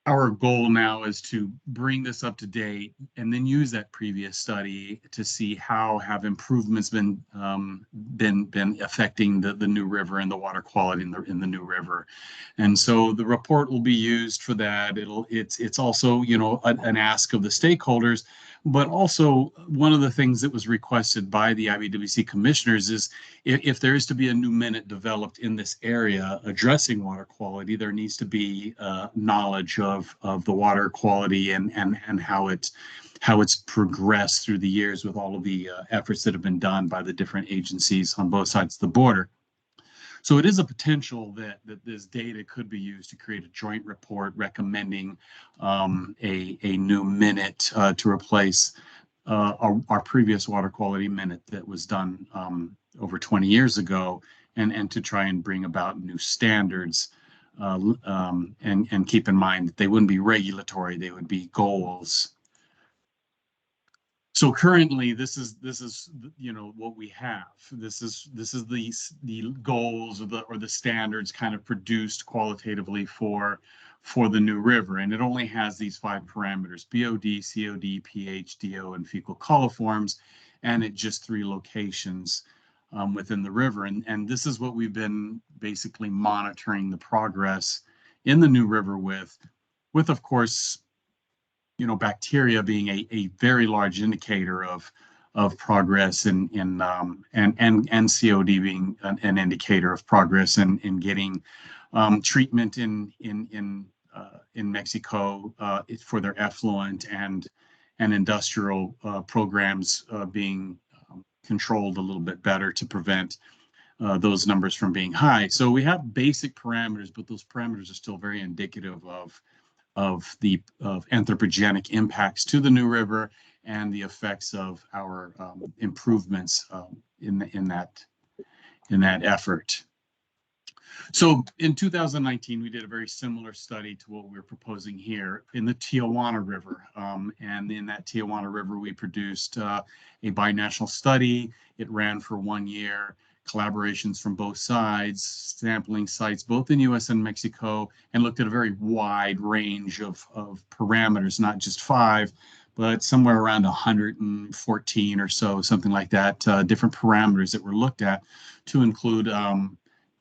our goal now is to bring this up to date and then use that previous study to see how have improvements been affecting the New River and the water quality in the New River. And so the report will be used for that. It's also, you know, an ask of the stakeholders, but also one of the things that was requested by the IBWC commissioners is if there is to be a new minute developed in this area addressing water quality, there needs to be knowledge of the water quality and how it's progressed through the years with all of the efforts that have been done by the different agencies on both sides of the border. So it is a potential that this data could be used to create a joint report recommending a new minute to replace our previous water quality minute that was done over 20 years ago, and to try and bring about new standards. And keep in mind that they wouldn't be regulatory, they would be goals. So currently, this is you know what we have. This is the goals or the standards kind of produced qualitatively for the New River, and it only has these 5 parameters: BOD, COD, pH, DO, and fecal coliforms, and at just 3 locations within the river. And this is what we've been basically monitoring the progress in the New River with of course bacteria being a very large indicator of progress and COD being an indicator of progress in getting treatment in Mexico for their effluent and industrial programs being controlled a little bit better to prevent those numbers from being high. So we have basic parameters, but those parameters are still very indicative of anthropogenic impacts to the New River and the effects of our improvements in that effort. So in 2019, we did a very similar study to what we're proposing here in the Tijuana River. And in that Tijuana River, we produced a binational study. It ran for 1 year, collaborations from both sides, sampling sites both in US and Mexico, and looked at a very wide range of parameters, not just 5, but somewhere around 114 or so, something like that, different parameters that were looked at to include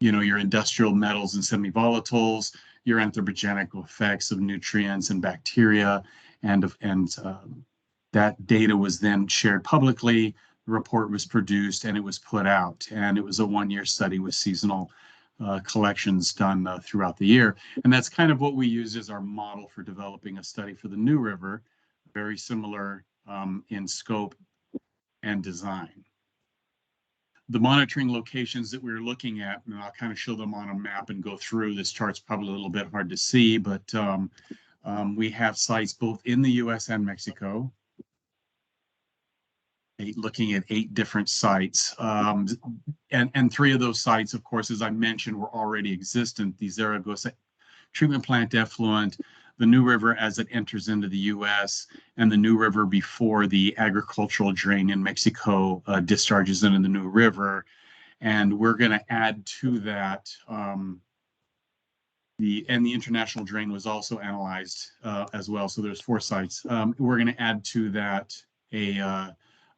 your industrial metals and semi-volatiles, your anthropogenic effects of nutrients and bacteria, and that data was then shared publicly. The report was produced and it was put out, and it was a 1-year study with seasonal collections done throughout the year. And that's kind of what we use as our model for developing a study for the New River, very similar in scope and design. The monitoring locations that we're looking at, and I'll kind of show them on a map and go through. This chart's probably a little bit hard to see, but we have sites both in the US and Mexico, looking at 8 different sites. And 3 of those sites, of course, as I mentioned, were already existent. The Zaragoza treatment plant effluent, the New River as it enters into the US, and the New River before the agricultural drain in Mexico discharges into the New River. And we're going to add to that, the international drain was also analyzed as well. So there's 4 sites. We're going to add to that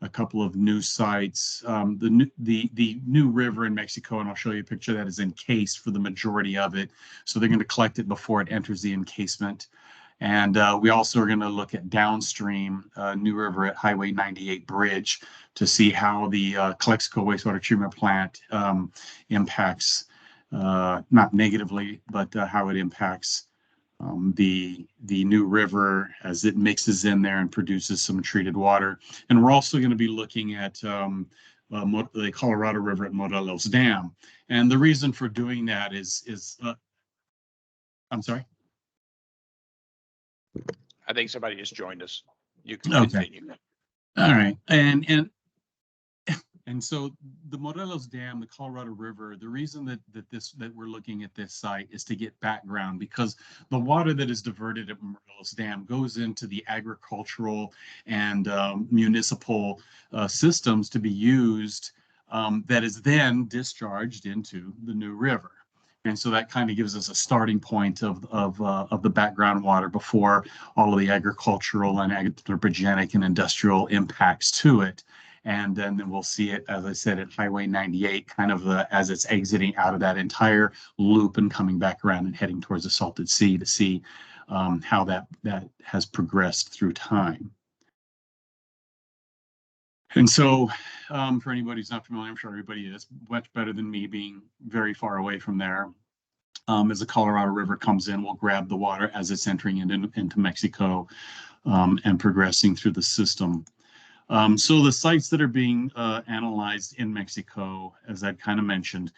a couple of new sites. The New River in Mexico, and I'll show you a picture that is encased for the majority of it. So they're going to collect it before it enters the encasement. And we also are going to look at downstream New River at Highway 98 Bridge to see how the Calexico wastewater treatment plant impacts, not negatively, but how it impacts the New River as it mixes in there and produces some treated water. And we're also going to be looking at the Colorado River at Morelos Dam. And the reason for doing that is I'm sorry? I think somebody just joined us. You can Okay. continue. All right. And so the Morelos Dam, the Colorado River, the reason that we're looking at this site is to get background, because the water that is diverted at Morelos Dam goes into the agricultural and municipal systems to be used, that is then discharged into the New River. And so that kind of gives us a starting point of the background water before all of the agricultural and anthropogenic and industrial impacts to it. And then we'll see it, as I said, at Highway 98, kind of as it's exiting out of that entire loop and coming back around and heading towards the Salted Sea to see how that has progressed through time. And so for anybody who's not familiar, I'm sure everybody is, much better than me being very far away from there. As the Colorado River comes in, we'll grab the water as it's entering into Mexico and progressing through the system. So the sites that are being analyzed in Mexico, as I kind of mentioned,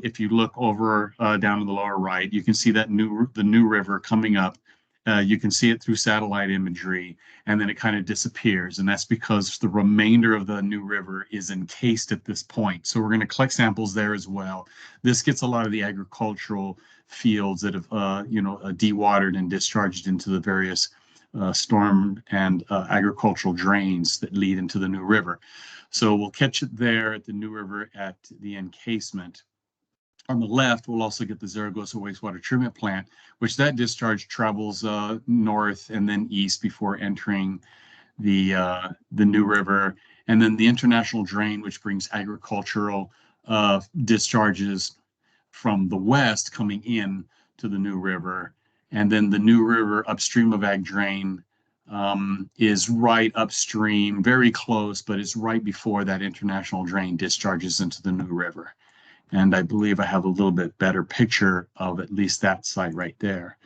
if you look over down in the lower right, you can see that the New River coming up. You can see it through satellite imagery, and then it kind of disappears. And that's because the remainder of the New River is encased at this point. So we're going to collect samples there as well. This gets a lot of the agricultural fields that have, dewatered and discharged into the various storm and agricultural drains that lead into the New River. So we'll catch it there at the New River at the encasement. On the left, we'll also get the Zaragoza wastewater treatment plant, which that discharge travels north and then east before entering the New River. And then the international drain, which brings agricultural discharges from the west coming in to the New River. And then the New River upstream of Ag Drain is right upstream, very close, but it's right before that international drain discharges into the New River. And I believe I have a little bit better picture of at least that site right there.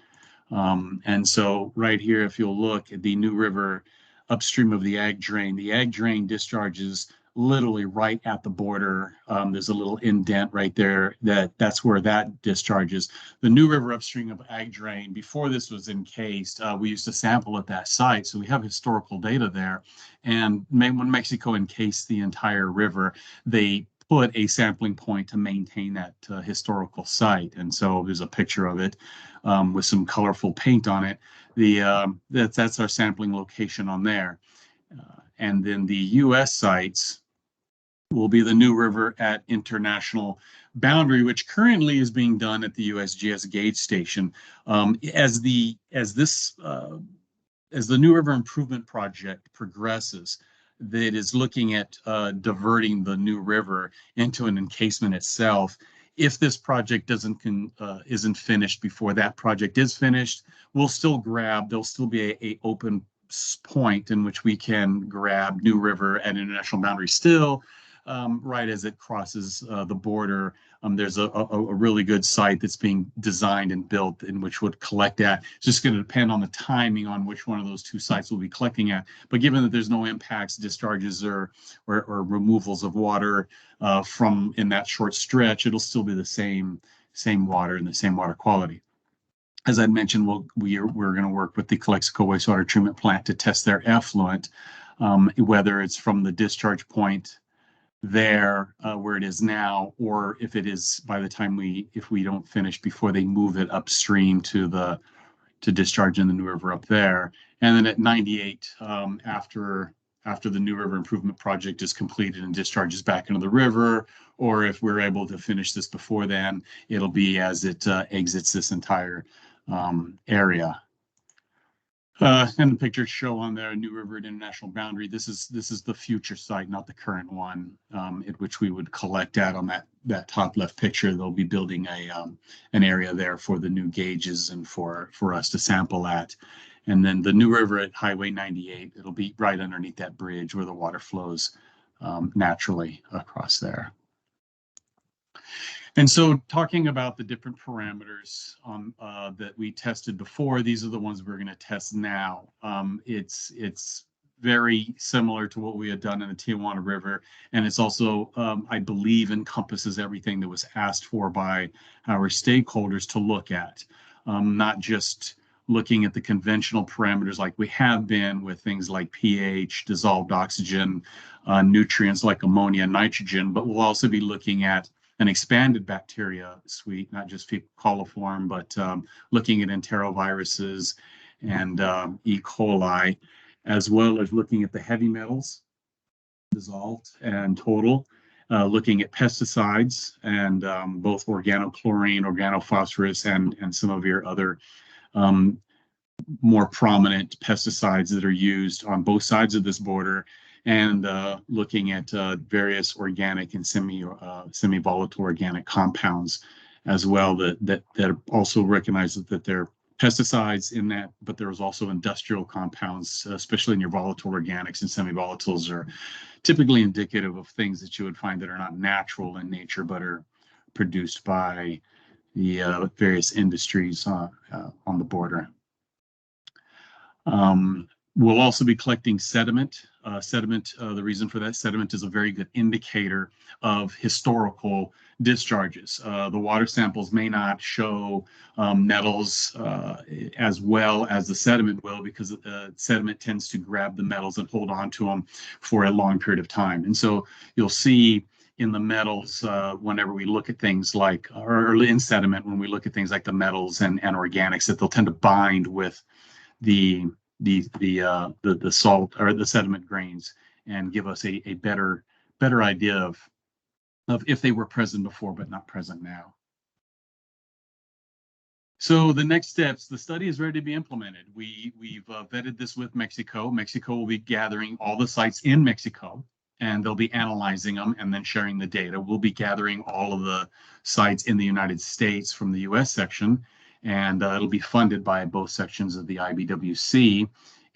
And so right here, if you'll look at the New River upstream of the ag drain discharges literally right at the border. There's a little indent right there that's where that discharges. The New River upstream of ag drain, before this was encased, we used to sample at that site. So we have historical data there. And when Mexico encased the entire river, they put a sampling point to maintain that historical site. And so there's a picture of it with some colorful paint on it. That's our sampling location on there. And then the U.S. sites will be the New River at International Boundary, which currently is being done at the USGS Gauge Station. As the New River Improvement Project progresses, that is looking at diverting the New River into an encasement itself. If this project isn't finished before that project is finished, we'll still grab, there'll still be a open point in which we can grab New River at International Boundary still, right as it crosses the border. There's a really good site that's being designed and built in which would collect at. It's just going to depend on the timing on which one of those two sites we'll be collecting at. But given that there's no impacts, discharges, or removals of water from in that short stretch, it'll still be the same water and the same water quality. As I mentioned, we're going to work with the Calexico wastewater treatment plant to test their effluent, whether it's from the discharge point there where it is now, or if it is by the time if we don't finish before they move it upstream to discharge in the New River up there. And then at 98, after the New River Improvement Project is completed and discharges back into the river, or if we're able to finish this before then, it'll be as it exits this entire area. And the pictures show on there New River at International Boundary. This is the future site, not the current one, at which we would collect at on that top left picture. They'll be building an area there for the new gauges and for us to sample at. And then the New River at Highway 98, it'll be right underneath that bridge where the water flows naturally across there. And so talking about the different parameters that we tested before, these are the ones we're going to test now. It's very similar to what we had done in the Tijuana River. And it's also, I believe, encompasses everything that was asked for by our stakeholders to look at, not just looking at the conventional parameters like we have been with things like pH, dissolved oxygen, nutrients like ammonia and nitrogen, but we'll also be looking at an expanded bacteria suite, not just fecal coliform, but looking at enteroviruses and E. coli, as well as looking at the heavy metals, dissolved and total, looking at pesticides and both organochlorine, organophosphorus, and some of your other more prominent pesticides that are used on both sides of this border, and looking at various organic and semi-volatile organic compounds as well that also recognize that they're pesticides in that, but there's also industrial compounds, especially in your volatile organics, and semi-volatiles are typically indicative of things that you would find that are not natural in nature, but are produced by the various industries on the border. We'll also be collecting sediment. The reason for that, sediment is a very good indicator of historical discharges. The water samples may not show metals as well as the sediment will, because the sediment tends to grab the metals and hold on to them for a long period of time. And so you'll see in the metals, whenever we look at things like, or in sediment, when we look at things like the metals and organics, that they'll tend to bind with the salt or the sediment grains and give us a better idea of if they were present before but not present now. So the next steps, the study is ready to be implemented. We've vetted this with Mexico. Mexico will be gathering all the sites in Mexico, and they'll be analyzing them and then sharing the data. We'll be gathering all of the sites in the United States from the US section, and it'll be funded by both sections of the IBWC.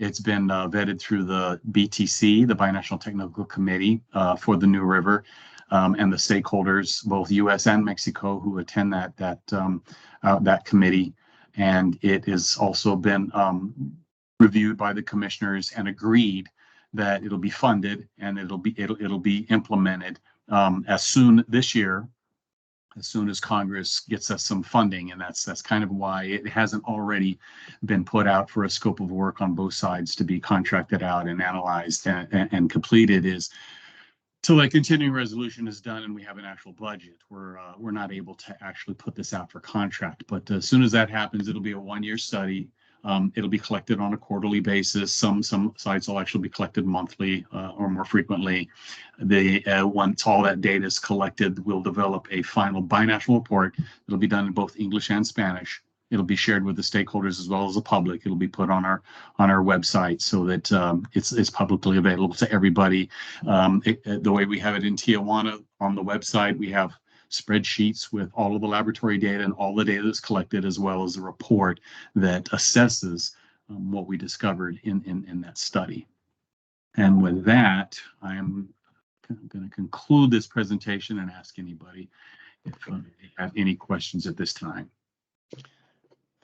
It's been vetted through the BTC, the Binational Technical Committee for the New River, and the stakeholders, both U.S. and Mexico, who attend that committee. And it has also been reviewed by the commissioners and agreed that it'll be funded and it'll be implemented as soon this year, as soon as Congress gets us some funding. And that's kind of why it hasn't already been put out for a scope of work on both sides to be contracted out and analyzed and completed, is till a continuing resolution is done and we have an actual budget. We're not able to actually put this out for contract. But as soon as that happens, it'll be a one-year study. It'll be collected on a quarterly basis. Some sites will actually be collected monthly or more frequently. Once all that data is collected, we'll develop a final binational report. It'll be done in both English and Spanish. It'll be shared with the stakeholders as well as the public. It'll be put on our website so that it's publicly available to everybody. The way we have it in Tijuana on the website, we have spreadsheets with all of the laboratory data and all the data that's collected, as well as a report that assesses what we discovered in that study. And with that, I'm going to conclude this presentation and ask anybody if they have any questions at this time.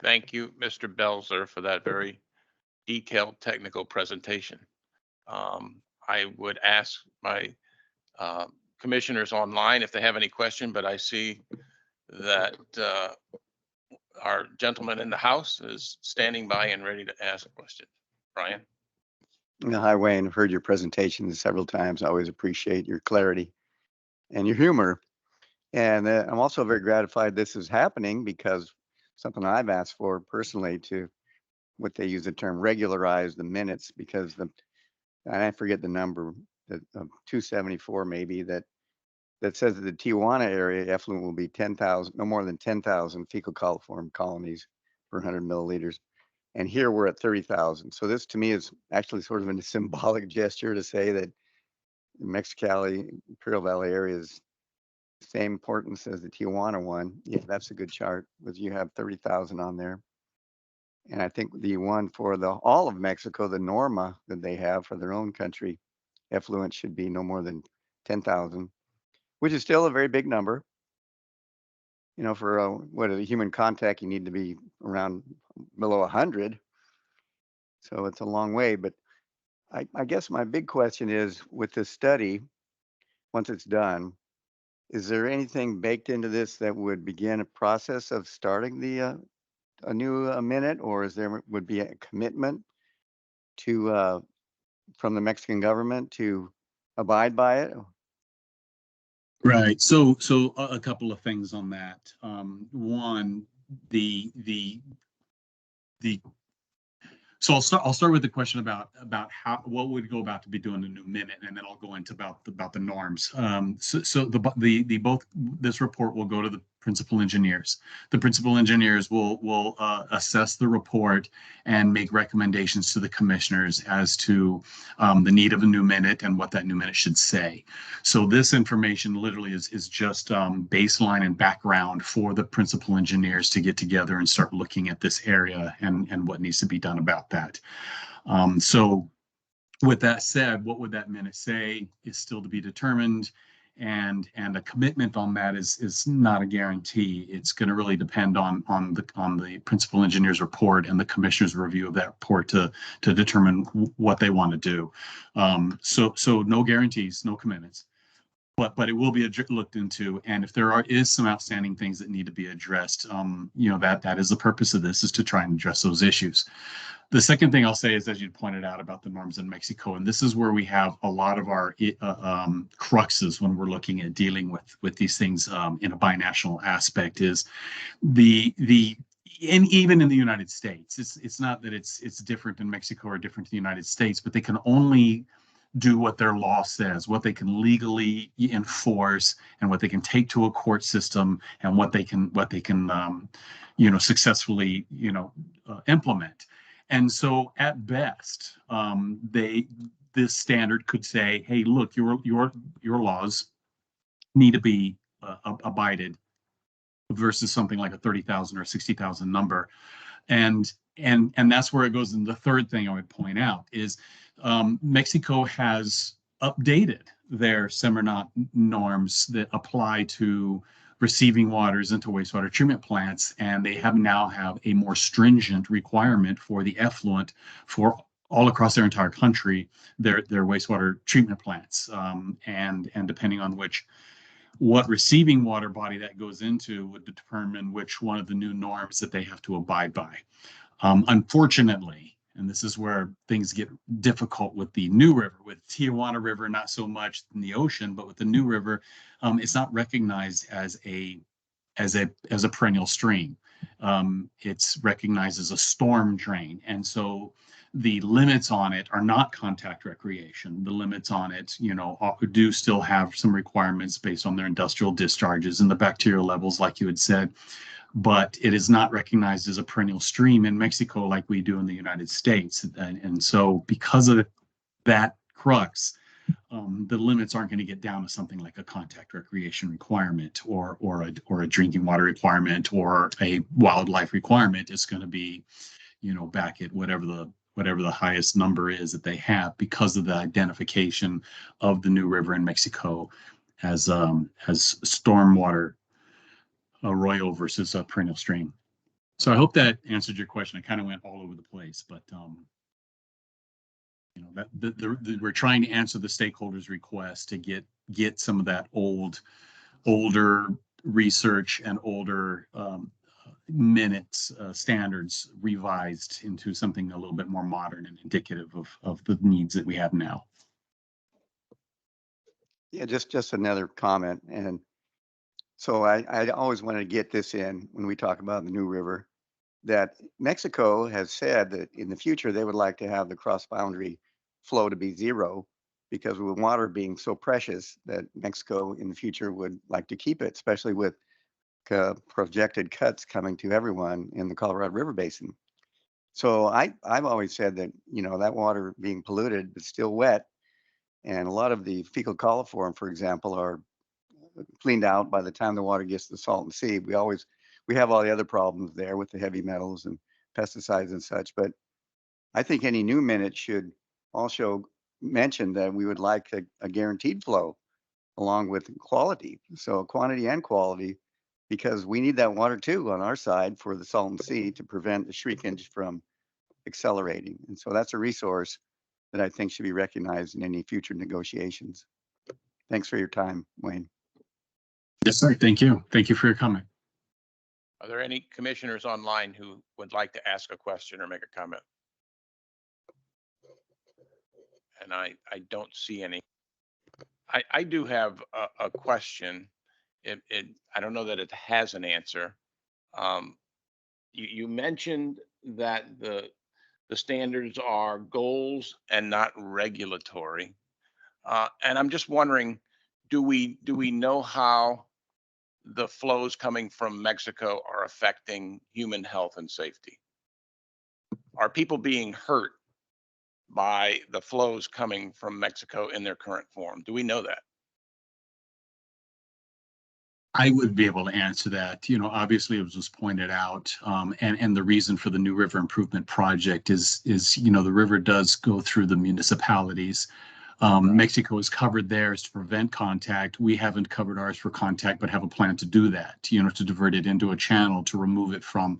Thank you, Mr. Belzer, for that very detailed technical presentation. I would ask my commissioners online if they have any question, but I see that our gentleman in the House is standing by and ready to ask a question. Brian? Hi, Wayne. I've heard your presentation several times. I always appreciate your clarity and your humor. And I'm also very gratified this is happening, because something I've asked for personally, to what they use the term regularize the minutes, because and I forget the number, 274 maybe, that says that the Tijuana area effluent will be 10,000, no more than 10,000 fecal coliform colonies per 100 milliliters. And here we're at 30,000. So this to me is actually sort of a symbolic gesture to say that the Mexicali, Imperial Valley area is the same importance as the Tijuana one. Yeah, that's a good chart, because you have 30,000 on there. And I think the one for all of Mexico, the Norma that they have for their own country, effluent should be no more than 10,000, which is still a very big number. You know, for what a human contact, you need to be around below 100. So it's a long way. But I guess my big question is, with this study, once it's done, is there anything baked into this that would begin a process of starting a new minute, or would be a commitment to from the Mexican government to abide by it? Right. So a couple of things on that. One, so I'll start with the question about what would go about to be doing a new minute, and then I'll go into about the norms. So both this report will go to the principal engineers. The principal engineers will assess the report and make recommendations to the commissioners as to the need of a new minute and what that new minute should say. So this information literally is just baseline and background for the principal engineers to get together and start looking at this area and what needs to be done about that. So with that said, what would that minute say is still to be determined. And a commitment on that is not a guarantee. It's going to really depend on the principal engineer's report and the commissioner's review of that report to determine what they want to do. So no guarantees, no commitments, but it will be looked into. And if there is some outstanding things that need to be addressed, that is the purpose of this, is to try and address those issues. The second thing I'll say is, as you pointed out about the norms in Mexico, and this is where we have a lot of our cruxes when we're looking at dealing with these things in a binational aspect, is and even in the United States, it's not that it's different in Mexico or different in the United States, but they can only do what their law says, what they can legally enforce, and what they can take to a court system, and what they can successfully implement. And so at best, this standard could say, hey, look, your laws need to be abided, versus something like a 30,000 or 60,000 number. And and that's where it goes. And the third thing I would point out is Mexico has updated their SEMERNOT norms that apply to receiving waters into wastewater treatment plants, and they now have a more stringent requirement for the effluent for all across their entire country, their wastewater treatment plants, and depending on what receiving water body that goes into would determine which one of the new norms that they have to abide by. Unfortunately, and this is where things get difficult with the New River, with Tijuana River, not so much in the ocean, but with the New River, it's not recognized as a perennial stream. It's recognized as a storm drain, and so the limits on it are not contact recreation. The limits on it, do still have some requirements based on their industrial discharges and the bacterial levels, like you had said. But it is not recognized as a perennial stream in Mexico like we do in the United States. And so because of that crux, the limits aren't going to get down to something like a contact recreation requirement or a drinking water requirement or a wildlife requirement. It's going to be, back at whatever the highest number is that they have, because of the identification of the New River in Mexico as stormwater arroyo versus a perennial stream. So I hope that answered your question. I kind of went all over the place, but we're trying to answer the stakeholders' request to get some of that older research and older minutes standards revised into something a little bit more modern and indicative of the needs that we have now. Yeah, just another comment. And so I always wanted to get this in when we talk about the New River, that Mexico has said that in the future they would like to have the cross-boundary flow to be zero, because with water being so precious, that Mexico in the future would like to keep it, especially with projected cuts coming to everyone in the Colorado River Basin. So I've always said that, that water being polluted but still wet, and a lot of the fecal coliform, for example, are cleaned out by the time the water gets to the Salton Sea. We have all the other problems there with the heavy metals and pesticides and such, but I think any new minute should also mention that we would like a guaranteed flow along with quality. So quantity and quality, because we need that water too on our side for the Salton Sea to prevent the shrinkage from accelerating. And so that's a resource that I think should be recognized in any future negotiations. Thanks for your time, Wayne. Yes, sir. Thank you. Thank you for your comment. Are there any commissioners online who would like to ask a question or make a comment? And I don't see any. I do have a question. I don't know that it has an answer. You mentioned that the standards are goals and not regulatory. And I'm just wondering, do we know how the flows coming from Mexico are affecting human health and safety? Are people being hurt by the flows coming from Mexico in their current form? Do we know that? I would be able to answer that. Obviously it was just pointed out, and the reason for the New River Improvement Project is the river does go through the municipalities. Mexico has covered theirs to prevent contact. We haven't covered ours for contact, but have a plan to do that, to divert it into a channel to remove it from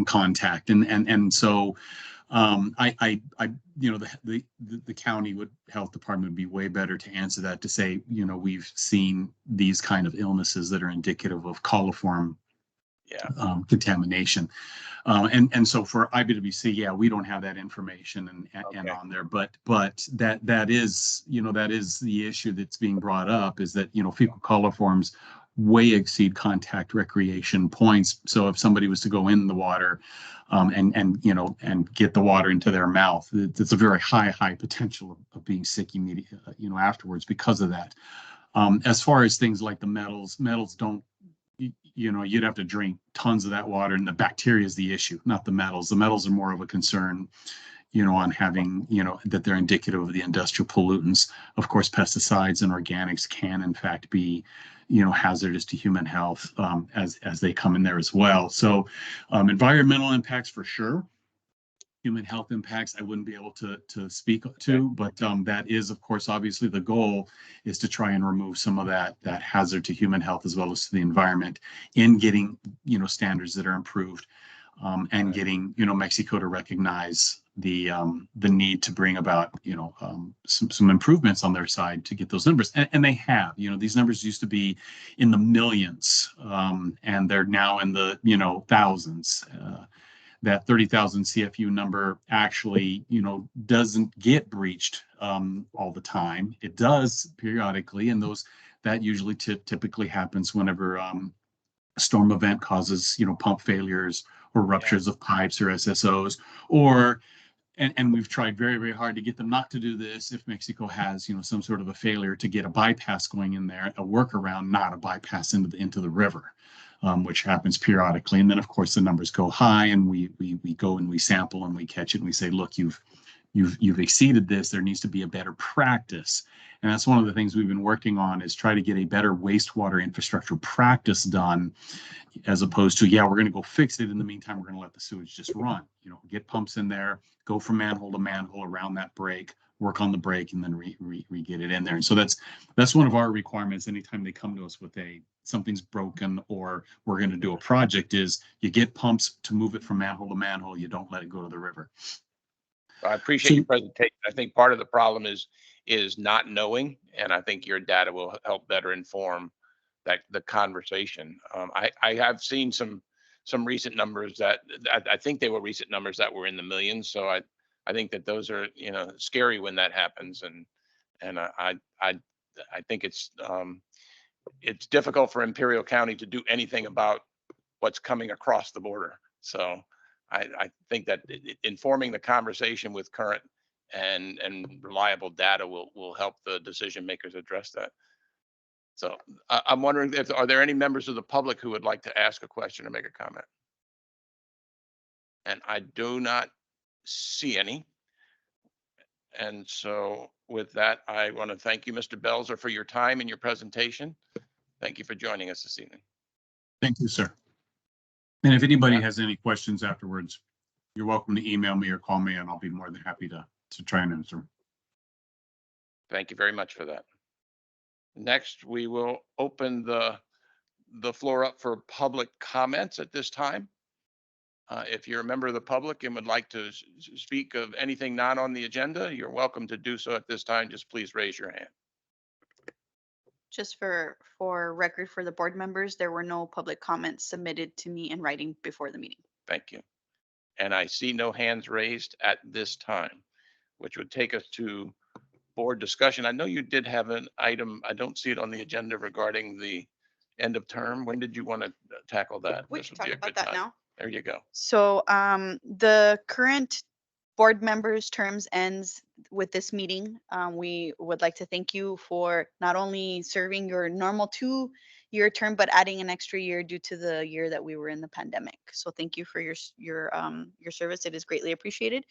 contact. And so the county health department would be way better to answer that, to say, we've seen these kind of illnesses that are indicative of coliform contamination. And so for IBWC, we don't have that information and on there, but that is the issue that's being brought up, is that, fecal coliforms way exceed contact recreation points. So if somebody was to go in the water and get the water into their mouth, it's a very high potential of being sick immediately, afterwards because of that. As far as things like the metals don't, you'd have to drink tons of that water, and the bacteria is the issue, not the metals. The metals are more of a concern, on having, that they're indicative of the industrial pollutants. Of course, pesticides and organics can in fact be, hazardous to human health as they come in there as well. So environmental impacts for sure. human health impacts, I wouldn't be able to speak to, but that is, of course, obviously the goal is to try and remove some of that hazard to human health as well as to the environment in getting, standards that are improved, and getting, Mexico to recognize the need to bring about, some improvements on their side to get those numbers. And they have, these numbers used to be in the millions, and they're now in the, thousands. That 30,000 CFU number actually, doesn't get breached all the time. It does periodically, and that usually typically happens whenever a storm event causes, pump failures or ruptures of pipes or SSOs, or and we've tried very, very hard to get them not to do this if Mexico has, some sort of a failure, to get a bypass going in there, a workaround, not a bypass into the river. Which happens periodically. And then, of course, the numbers go high, and we go and we sample and we catch it and we say, look, you've exceeded this. There needs to be a better practice. And that's one of the things we've been working on, is try to get a better wastewater infrastructure practice done, as opposed to, we're going to go fix it. In the meantime, we're going to let the sewage just run. Get pumps in there, go from manhole to manhole around that break, work on the break, and then re-get it in there. And so that's one of our requirements anytime they come to us with something's broken or we're going to do a project, is you get pumps to move it from manhole to manhole. You don't let it go to the river. I appreciate your presentation. I think part of the problem is not knowing, and I think your data will help better inform the conversation. I have seen some recent numbers that I think they were recent numbers that were in the millions. So I think that those are, scary when that happens. And I think it's difficult for Imperial County to do anything about what's coming across the border. So I think that informing the conversation with current and reliable data will help the decision makers address that. So I'm wondering, are there any members of the public who would like to ask a question or make a comment? And I do not see any. And so with that, I want to thank you, Mr. Belzer, for your time and your presentation. Thank you for joining us this evening. Thank you, sir. And if anybody has any questions afterwards, you're welcome to email me or call me, and I'll be more than happy to try and answer. Thank you very much for that. Next, we will open the floor up for public comments at this time. If you're a member of the public and would like to speak of anything not on the agenda, you're welcome to do so at this time. Just please raise your hand. Just for record for the board members, there were no public comments submitted to me in writing before the meeting. Thank you. And I see no hands raised at this time, which would take us to board discussion. I know you did have an item, I don't see it on the agenda, regarding the end of term. When did you want to tackle that? We can talk about that now. There you go. So the current board members' terms ends with this meeting. We would like to thank you for not only serving your normal 2-year term, but adding an extra year due to the year that we were in the pandemic. So thank you for your service. It is greatly appreciated.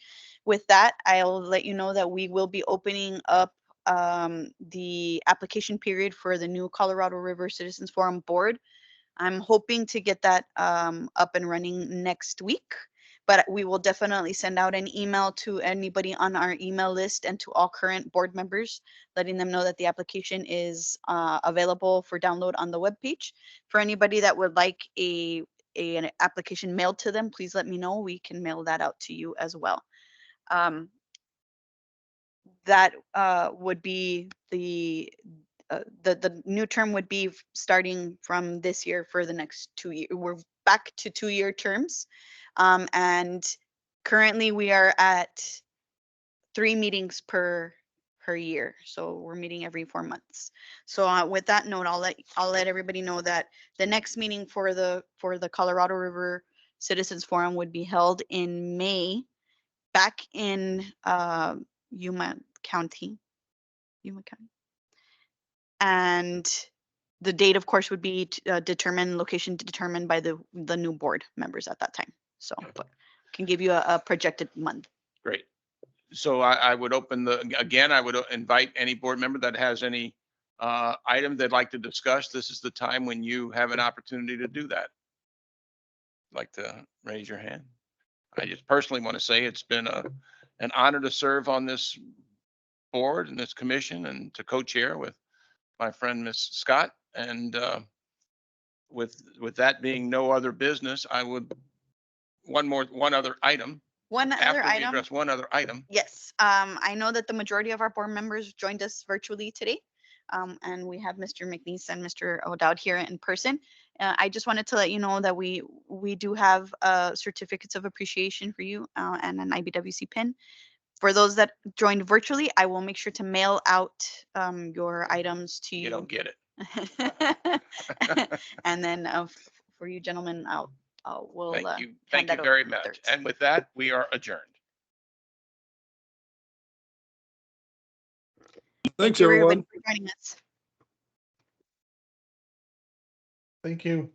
With that, I'll let you know that we will be opening up the application period for the new Colorado River Citizens Forum board. I'm hoping to get that up and running next week, but we will definitely send out an email to anybody on our email list and to all current board members, letting them know that the application is available for download on the webpage. For anybody that would like an application mailed to them, please let me know. We can mail that out to you as well. That would be the new term would be starting from this year for the next 2 years. We're back to 2-year terms. And currently we are at 3 meetings per year. So we're meeting every 4 months. So with that note, I'll let everybody know that the next meeting for the Colorado River Citizens Forum would be held in May, back in Yuma County. And the date, of course, would be location determined by the new board members at that time. So, but can give you a projected month. Great. So I would I would invite any board member that has any item they'd like to discuss. This is the time when you have an opportunity to do that. Like to raise your hand. I just personally want to say it's been an honor to serve on this board and this commission and to co-chair with my friend, Ms. Scott. And with that being no other business, I would, one other item. One other After we item. address one other item, Yes, I know that the majority of our board members joined us virtually today. And we have Mr. McNeese and Mr. O'Dowd here in person. I just wanted to let you know that we do have certificates of appreciation for you and an IBWC pin. For those that joined virtually, I will make sure to mail out your items to you. you don't get it. And then for you gentlemen, we'll Thank you. hand Thank you that over very to much. others. And with that, we are adjourned. Thanks, Thank you, everybody, everyone. for joining us. Thank you.